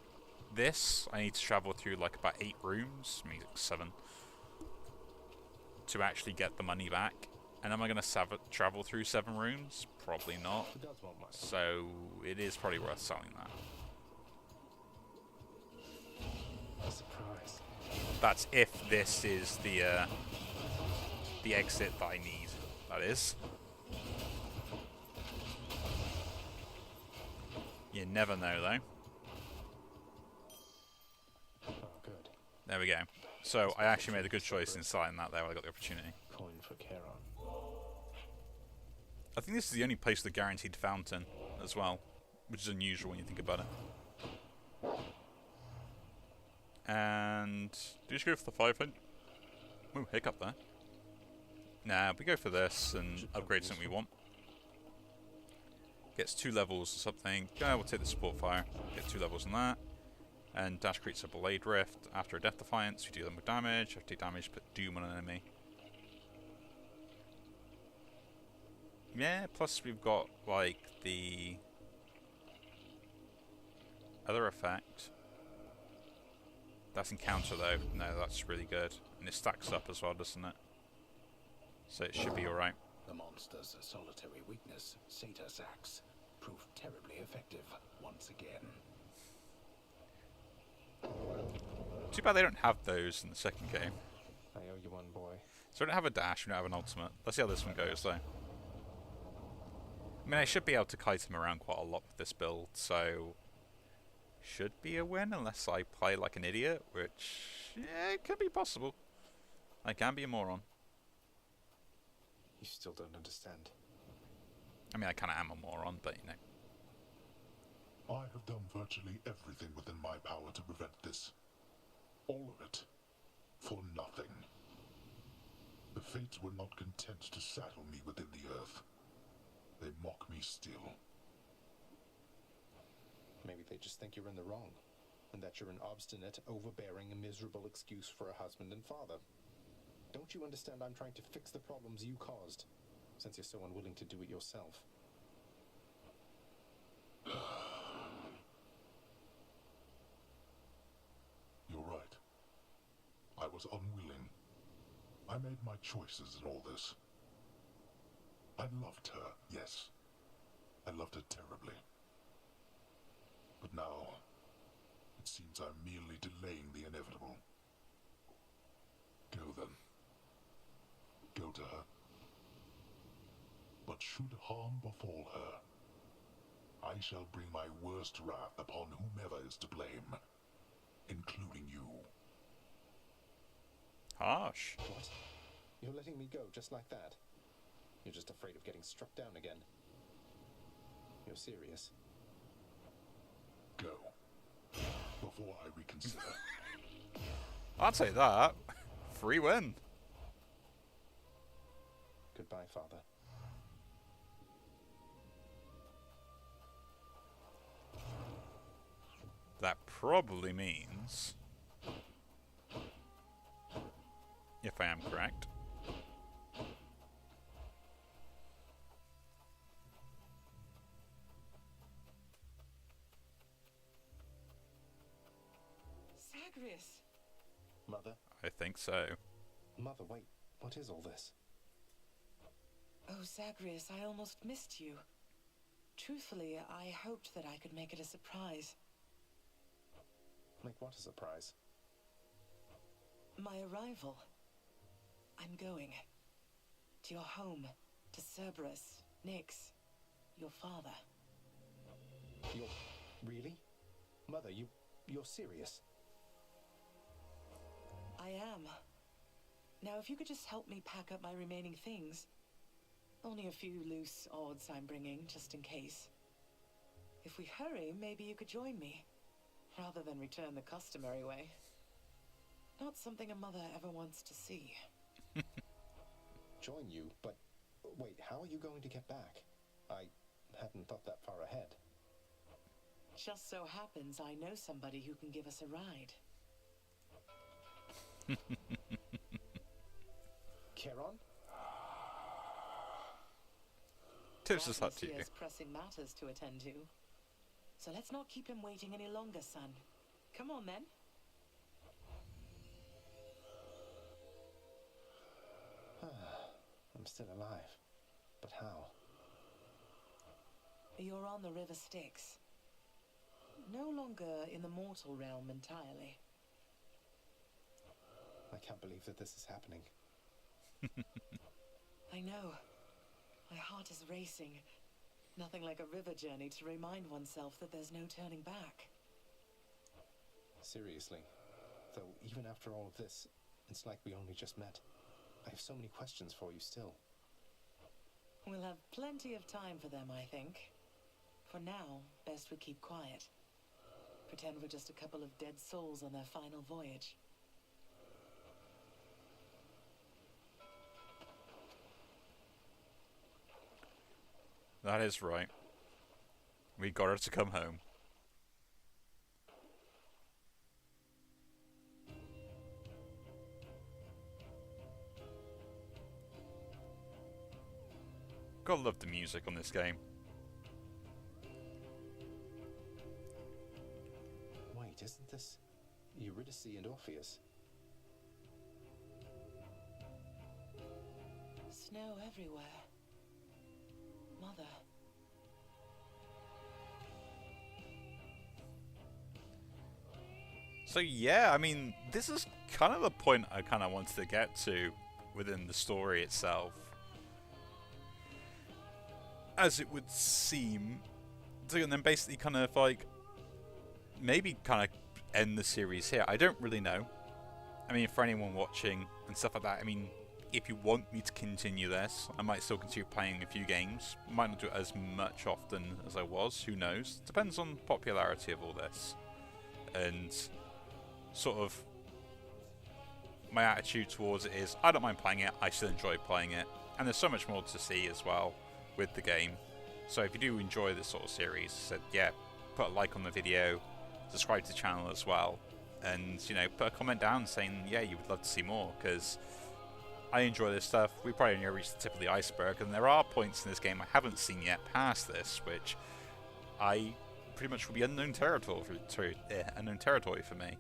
this, I need to travel through like about 8 rooms, maybe like 7, to actually get the money back. And am I going to travel through 7 rooms? Probably not. So, it is probably worth selling that. A surprise. That's if this is the exit that I need. That is. You never know, though. Oh, good. There we go. So I actually made a good choice in selling that there when I got the opportunity. Coin for Charon. I think this is the only place with a guaranteed fountain as well, which is unusual when you think about it. And do you just go for the 500? Ooh, hiccup there. Nah, we go for this and upgrade something we want. Gets 2 levels or something. Yeah, we'll take the support fire. Get 2 levels on that. And dash creates a blade rift. After a death defiance, you deal them with damage. After you take damage, put doom on an enemy. Yeah, plus we've got like the other effect. That's encounter though. No, that's really good. And it stacks up as well, doesn't it? So it should be alright. The monster's solitary weakness, Satyrs Axe, proved terribly effective once again. Too bad they don't have those in the second game. I owe you one, boy. So we don't have a dash, we don't have an ultimate. Let's see how this one goes though. I mean, I should be able to kite him around quite a lot with this build, so should be a win unless I play like an idiot, which, yeah, it could be possible. I can be a moron. You still don't understand. I mean, I kind of am a moron, but you know. I have done virtually everything within my power to prevent this. All of it. For nothing. The fates were not content to saddle me within the earth. They mock me still. Maybe they just think you're in the wrong, and that you're an obstinate, overbearing, and miserable excuse for a husband and father. Don't you understand I'm trying to fix the problems you caused, since you're so unwilling to do it yourself? You're right. I was unwilling. I made my choices in all this. I loved her, yes. I loved her terribly. But now, it seems I'm merely delaying the inevitable. Go then. Go to her. But should harm befall her, I shall bring my worst wrath upon whomever is to blame, including you. Harsh. What? You're letting me go just like that? You're just afraid of getting struck down again. You're serious? Go. Before I reconsider. I'd say that. Free win. Goodbye, Father. That probably means, if I am correct, Zagreus! Mother? I think so. Mother, wait. What is all this? Oh, Zagreus, I almost missed you. Truthfully, I hoped that I could make it a surprise. Make what a surprise? My arrival. I'm going. To your home. To Cerberus. Nyx. Your father. You're... really? Mother, you're serious? I am. Now, if you could just help me pack up my remaining things. Only a few loose odds I'm bringing, just in case. If we hurry, maybe you could join me. Rather than return the customary way. Not something a mother ever wants to see. Join you? But wait, how are you going to get back? I hadn't thought that far ahead. Just so happens I know somebody who can give us a ride. Charon? Tips is up to He you. has pressing matters to attend to. So let's not keep him waiting any longer, son. Come on, then. I'm still alive. But how? You're on the River Styx. No longer in the mortal realm entirely. I can't believe that this is happening. I know. My heart is racing. Nothing like a river journey to remind oneself that there's no turning back. Seriously. Though, even after all of this, it's like we only just met. I have so many questions for you still. We'll have plenty of time for them, I think. For now, best we keep quiet. Pretend we're just a couple of dead souls on their final voyage. That is right. We got her to come home. Gotta love the music on this game. Wait, isn't this Eurydice and Orpheus? Snow everywhere. Mother. So yeah, I mean, this is kind of the point I kind of wanted to get to within the story itself. As it would seem, and then basically kind of like, maybe kind of end the series here. I don't really know. I mean, for anyone watching and stuff like that, I mean, if you want me to continue this, I might still continue playing a few games. Might not do it as much often as I was, who knows. Depends on the popularity of all this. And sort of my attitude towards it is, I don't mind playing it, I still enjoy playing it. And there's so much more to see as well with the game. So if you do enjoy this sort of series, so yeah, put a like on the video, subscribe to the channel as well, and you know, put a comment down saying yeah, you would love to see more, because I enjoy this stuff. We probably only reached the tip of the iceberg, and there are points in this game I haven't seen yet past this, which I pretty much will be unknown territory for me.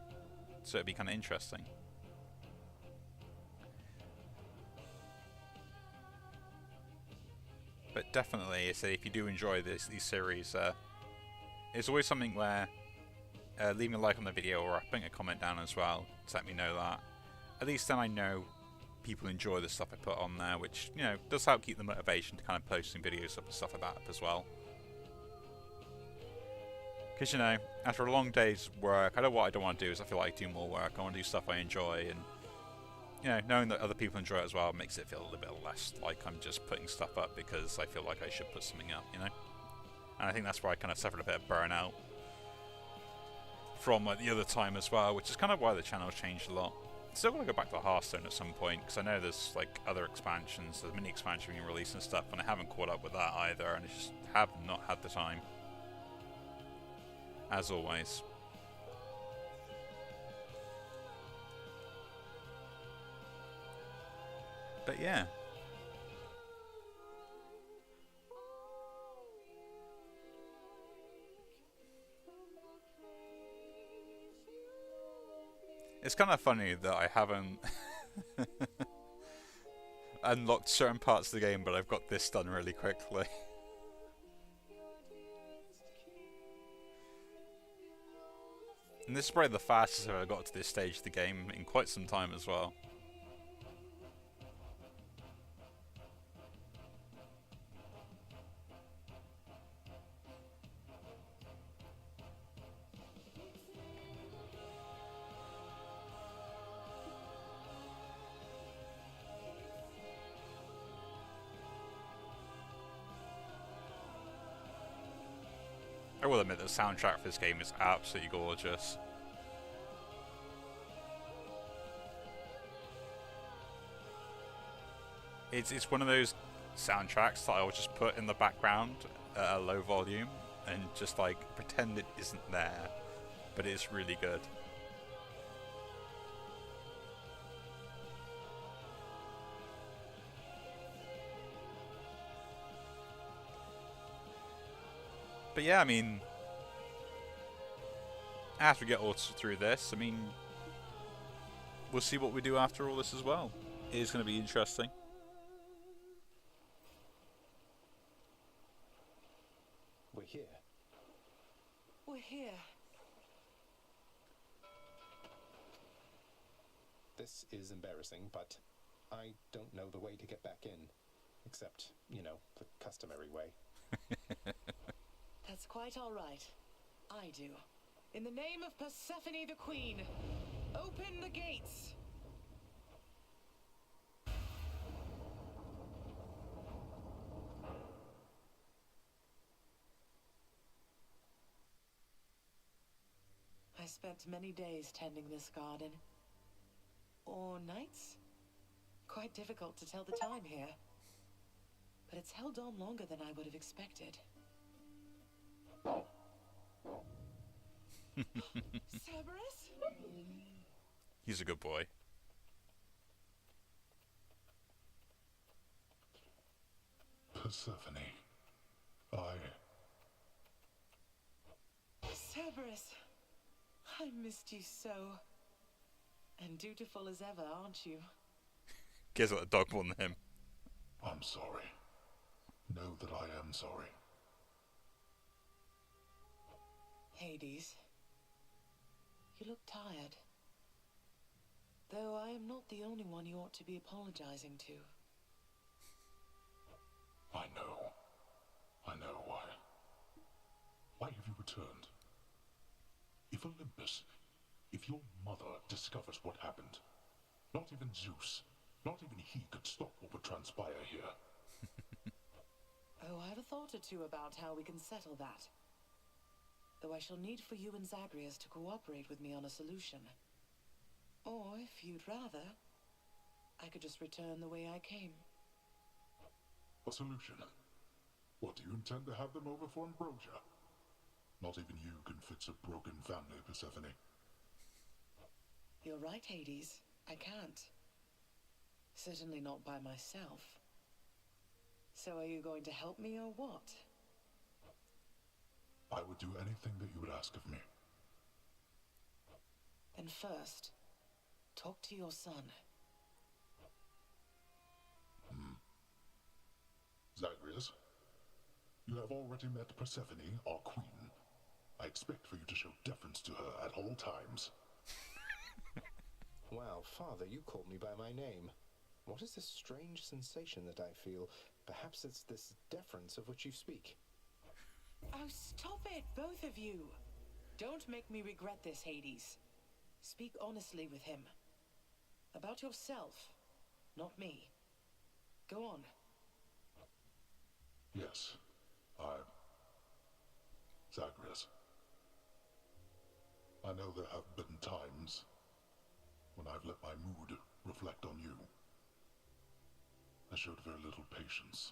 So it'd be kind of interesting. But definitely, if you do enjoy these series, it's always something where leaving a like on the video or putting a comment down as well to let me know that. At least then I know people enjoy the stuff I put on there, which, you know, does help keep the motivation to kind of posting videos up and stuff like that up as well. Because, you know, after a long day's work, I know what I don't want to do is I feel like I do more work. I want to do stuff I enjoy, and, you know, knowing that other people enjoy it as well makes it feel a little bit less like I'm just putting stuff up because I feel like I should put something up, you know? And I think that's where I kind of suffered a bit of burnout from like the other time as well, which is kind of why the channel's changed a lot. Still want to go back to Hearthstone at some point, because I know there's like other expansions, there's mini expansion being released and stuff, and I haven't caught up with that either, and I just have not had the time. As always. But yeah. It's kind of funny that I haven't unlocked certain parts of the game, but I've got this done really quickly. And this is probably the fastest I've ever got to this stage of the game in quite some time as well. I will admit the soundtrack for this game is absolutely gorgeous. It's one of those soundtracks that I'll just put in the background at a low volume and just like pretend it isn't there, but it's really good. But yeah, I mean, after we get all through this, I mean, we'll see what we do after all this as well. It is going to be interesting. We're here. We're here. This is embarrassing, but I don't know the way to get back in. Except, you know, the customary way. That's quite all right. I do. In the name of Persephone the Queen, open the gates! I spent many days tending this garden. Or nights? Quite difficult to tell the time here. But it's held on longer than I would have expected. Cerberus? He's a good boy. Persephone, Cerberus, I missed you so. And dutiful as ever, aren't you? Guess what, a dog more than him. I'm sorry. Know that I am sorry. Hades, you look tired. Though I am not the only one you ought to be apologizing to. I know. I know why. Why have you returned? If Olympus, if your mother discovers what happened, not even Zeus, not even he could stop what would transpire here. Oh, I have a thought or two about how we can settle that. Though I shall need for you and Zagreus to cooperate with me on a solution. Or, if you'd rather, I could just return the way I came. A solution? What, do you intend to have them over for ambrosia? Not even you can fix a broken family, Persephone. You're right, Hades. I can't. Certainly not by myself. So are you going to help me or what? I would do anything that you would ask of me. Then first, talk to your son. Zagreus, You have already met Persephone, our queen. I expect for you to show deference to her at all times. Wow, Father, you called me by my name. What is this strange sensation that I feel? Perhaps it's this deference of which you speak. Oh, stop it, both of you. Don't make me regret this, Hades. Speak honestly with him. About yourself, not me. Go on. Yes, Zagreus. I know there have been times when I've let my mood reflect on you. I showed very little patience.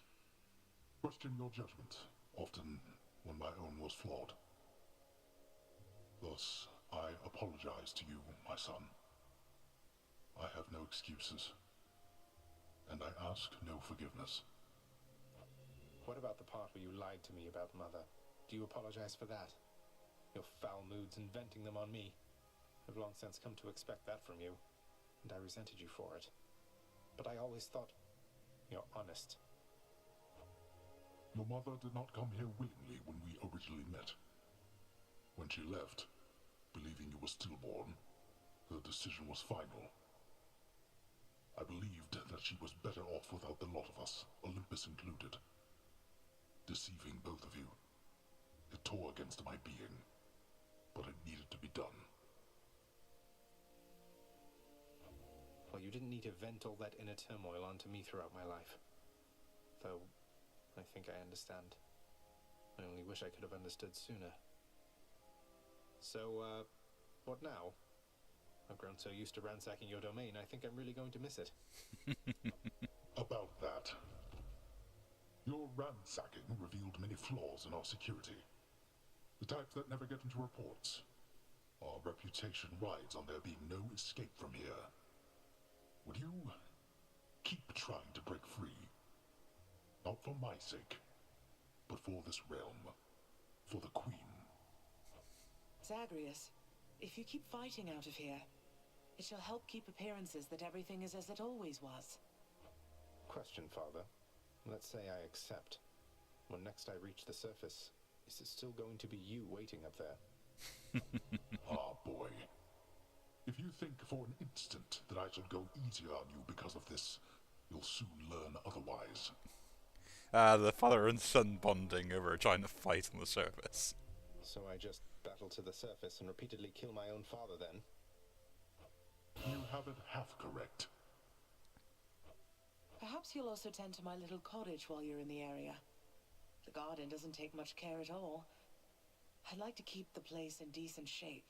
Questioned your judgment, often when my own was flawed. Thus, I apologize to you, my son. I have no excuses, and I ask no forgiveness. What about the part where you lied to me about Mother? Do you apologize for that? Your foul moods and venting them on me. I've long since come to expect that from you, and I resented you for it. But I always thought you're honest. Your mother did not come here willingly when we originally met. When she left, believing you were stillborn, her decision was final. I believed that she was better off without the lot of us, Olympus included. Deceiving both of you. It tore against my being, but it needed to be done. Well, you didn't need to vent all that inner turmoil onto me throughout my life. Though, I think I understand. I only wish I could have understood sooner. So, what now? I've grown so used to ransacking your domain, I think I'm really going to miss it. About that. Your ransacking revealed many flaws in our security. The types that never get into reports. Our reputation rides on there being no escape from here. Would you keep trying to break free? Not for my sake, but for this realm. For the Queen. Zagreus, if you keep fighting out of here, it shall help keep appearances that everything is as it always was. Question, Father. Let's say I accept. When next I reach the surface, is it still going to be you waiting up there? Ah, boy. If you think for an instant that I shall go easier on you because of this, you'll soon learn otherwise. The father and son bonding over trying to fight on the surface. So I just battle to the surface and repeatedly kill my own father then? You have it half correct. Perhaps you'll also tend to my little cottage while you're in the area. The garden doesn't take much care at all. I'd like to keep the place in decent shape,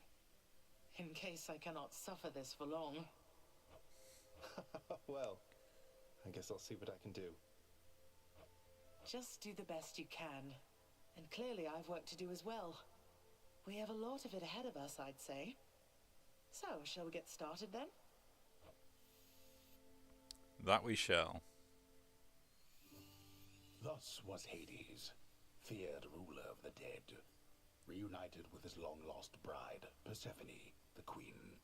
in case I cannot suffer this for long. Well, I guess I'll see what I can do. Just do the best you can. And clearly I've work to do as well. We have a lot of it ahead of us, I'd say. So, shall we get started then? That we shall. Thus was Hades, feared ruler of the dead, reunited with his long-lost bride, Persephone, the queen.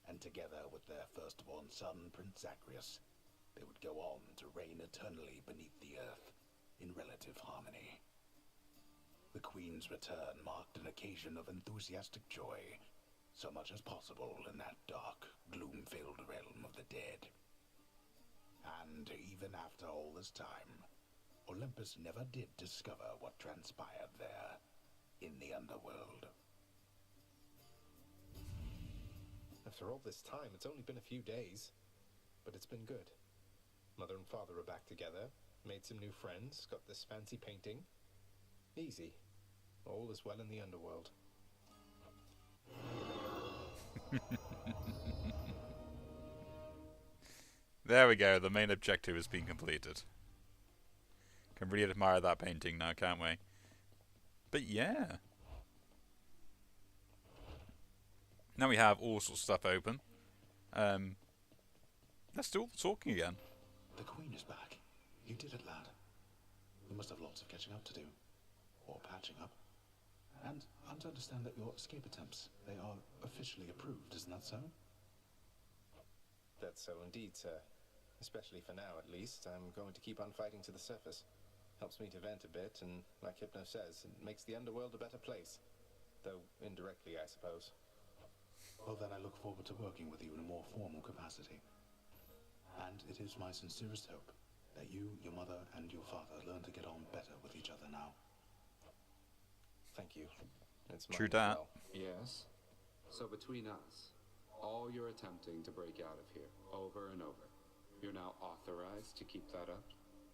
And together with their firstborn son, Prince Zagreus, they would go on to reign eternally beneath the earth, in relative harmony. The queen's return marked an occasion of enthusiastic joy, so much as possible in that dark, gloom-filled realm of the dead. And even after all this time, Olympus never did discover what transpired there, in the underworld. After all this time, it's only been a few days. But it's been good. Mother and father are back together, made some new friends, got this fancy painting. Easy. All is well in the underworld. There we go, the main objective has been completed. Can really admire that painting now, can't we? But yeah. Now we have all sorts of stuff open. Let's do all the talking again. The Queen is back. You did it, lad. We must have lots of catching up to do. Or patching up. And I'm to understand that your escape attempts, they are officially approved, isn't that so? That's so indeed, sir. Especially for now, at least. I'm going to keep on fighting to the surface. Helps me to vent a bit, and like Hypno says, it makes the underworld a better place. Though indirectly, I suppose. Well, then I look forward to working with you in a more formal capacity. And it is my sincerest hope that you, your mother, and your father learn to get on better with each other now. Thank you. It's True mine as that. well. Yes. So between us, all you're attempting to break out of here, over and over, you're now authorized to keep that up?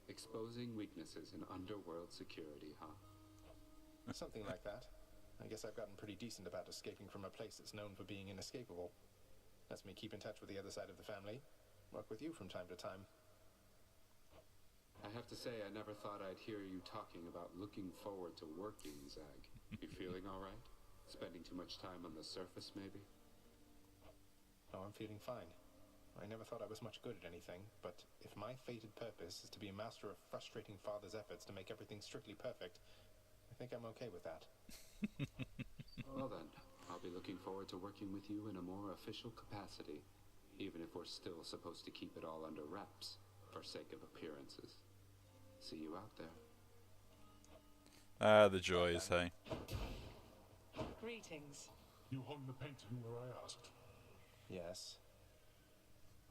Exposing weaknesses in underworld security, huh? Something like that. I guess I've gotten pretty decent about escaping from a place that's known for being inescapable. Lets me keep in touch with the other side of the family. Work with you from time to time. I have to say, I never thought I'd hear you talking about looking forward to working, Zag. You feeling all right? Spending too much time on the surface, maybe? Oh, I'm feeling fine. I never thought I was much good at anything, but if my fated purpose is to be a master of frustrating father's efforts to make everything strictly perfect, I think I'm okay with that. Well then, I'll be looking forward to working with you in a more official capacity, even if we're still supposed to keep it all under wraps, for sake of appearances. See you out there. Ah, the joys, hey. Greetings. You hung the painting where I asked. Yes.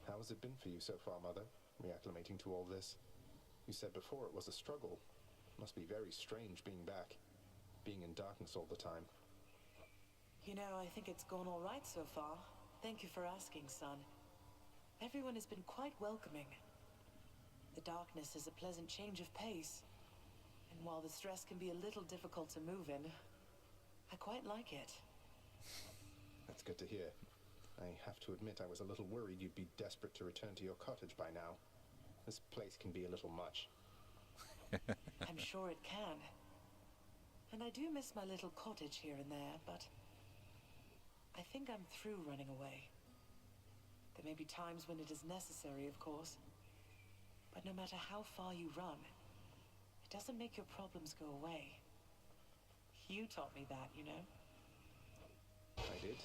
How has it been for you so far, Mother? Reacclimating to all this? You said before it was a struggle. Must be very strange being back. Being in darkness all the time. You know, I think it's gone all right so far. Thank you for asking, son. Everyone has been quite welcoming. The darkness is a pleasant change of pace. And while the stress can be a little difficult to move in, I quite like it. That's good to hear. I have to admit I was a little worried you'd be desperate to return to your cottage by now. This place can be a little much. I'm sure it can. And I do miss my little cottage here and there, but I think I'm through running away. There may be times when it is necessary, of course. But no matter how far you run, it doesn't make your problems go away. You taught me that, you know? I did,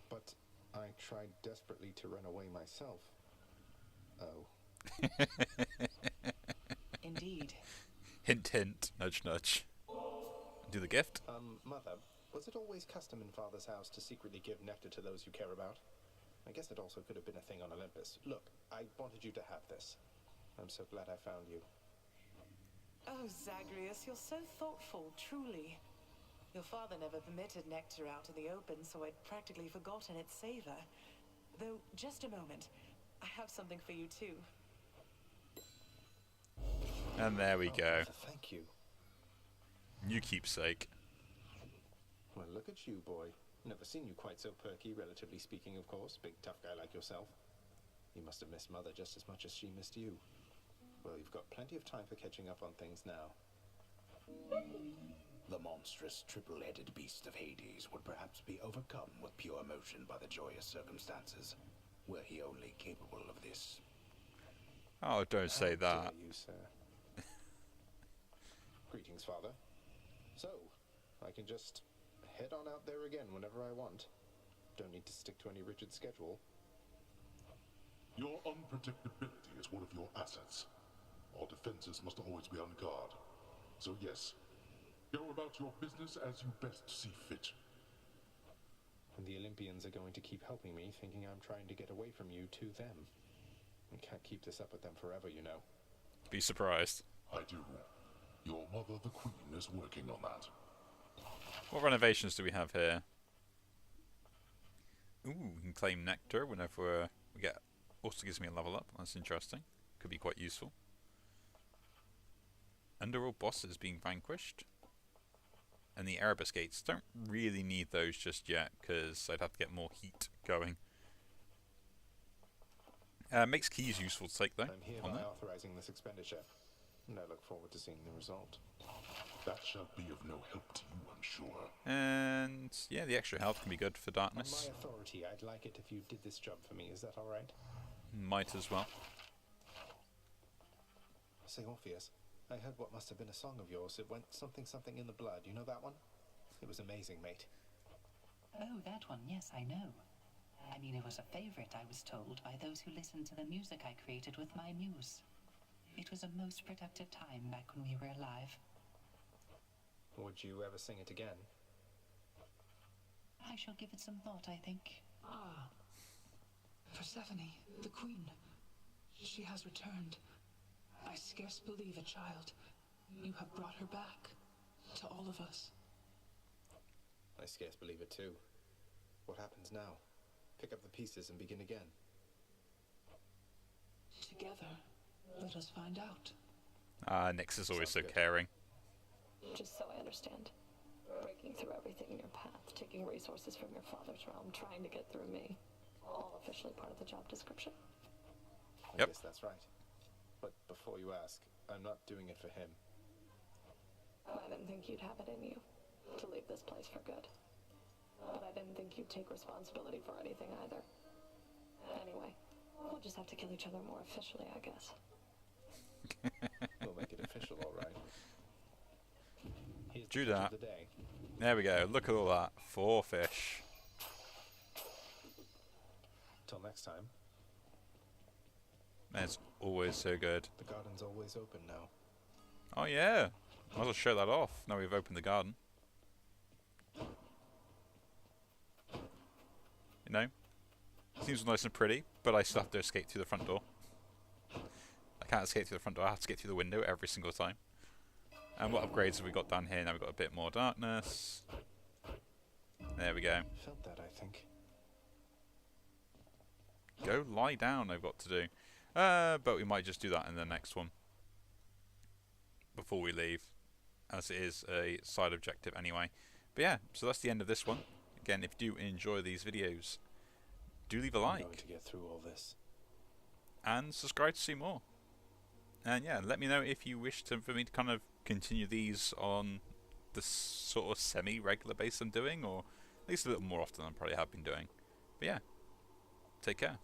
but I tried desperately to run away myself. Oh. Indeed. Hint, hint. Nudge, nudge. Do the gift? Mother, was it always custom in Father's house to secretly give nectar to those you care about? I guess it also could have been a thing on Olympus. Look, I wanted you to have this. I'm so glad I found you. Oh, Zagreus, you're so thoughtful, truly. Your father never permitted nectar out in the open, so I'd practically forgotten its savor. Though, just a moment. I have something for you, too. And there we go. Thank you. New keepsake. Well, look at you, boy. Never seen you quite so perky, relatively speaking, of course. Big, tough guy like yourself. You must have missed Mother just as much as she missed you. Well, you've got plenty of time for catching up on things now. The monstrous triple-headed beast of Hades would perhaps be overcome with pure emotion by the joyous circumstances, were he only capable of this. Oh, don't say How that. dare you, sir. Greetings, Father. So, I can just head on out there again whenever I want. Don't need to stick to any rigid schedule. Your unpredictability is one of your assets. Our defenses must always be on guard. So yes, go about your business as you best see fit. And the Olympians are going to keep helping me, thinking I'm trying to get away from you to them. I can't keep this up with them forever, you know. Be surprised. I do. Your mother, the Queen, is working on that. What renovations do we have here? Ooh, we can claim nectar whenever we get... Also gives me a level up. That's interesting. Could be quite useful. Underworld bosses being vanquished. And the Erebus gates. Don't really need those just yet, because I'd have to get more heat going. Makes keys useful to take, though. I'm hereby authorizing this expenditure, and I look forward to seeing the result. That shall be of no help to you, I'm sure. And yeah, the extra health can be good for darkness. On my authority, I'd like it if you did this job for me. Is that all right? Might as well. Say, Orpheus, I heard what must have been a song of yours. It went something something in the blood. You know that one? It was amazing, mate. Oh, that one, yes, I know. I mean, it was a favorite, I was told, by those who listened to the music I created with my muse. It was a most productive time back when we were alive. Would you ever sing it again? I shall give it some thought, I think. Ah, Persephone, the queen. She has returned. I scarce believe it, child. You have brought her back to all of us. I scarce believe it too. What happens now? Pick up the pieces and begin again. Together, let us find out. Nyx is always so Sounds good. caring. Just so I understand. Breaking through everything in your path, taking resources from your father's realm, trying to get through me. All officially part of the job description. Yep. Yes, that's right. But before you ask, I'm not doing it for him. I didn't think you'd have it in you to leave this place for good. But I didn't think you'd take responsibility for anything either. Anyway, we'll just have to kill each other more officially, I guess. We'll make it official, all right. Here's the Do fish that. of the day. There we go. Look at all that. 4 fish. Till next time. That's always so good. The garden's always open now. Oh yeah. Might as well show that off. Now we've opened the garden. You know? Seems nice and pretty, but I still have to escape through the front door. I can't escape through the front door, I have to get through the window every single time. And what upgrades have we got down here? Now we've got a bit more darkness. There we go. Felt that, I think. Go lie down, I've got to do. But we might just do that in the next one. Before we leave. As it is a side objective anyway. But yeah, so that's the end of this one. Again, if you do enjoy these videos, do leave a I'm going like. to get through all this. And subscribe to see more. And yeah, let me know if you wish for me to kind of continue these on the sort of semi-regular basis I'm doing, or at least a little more often than I probably have been doing. But yeah, take care.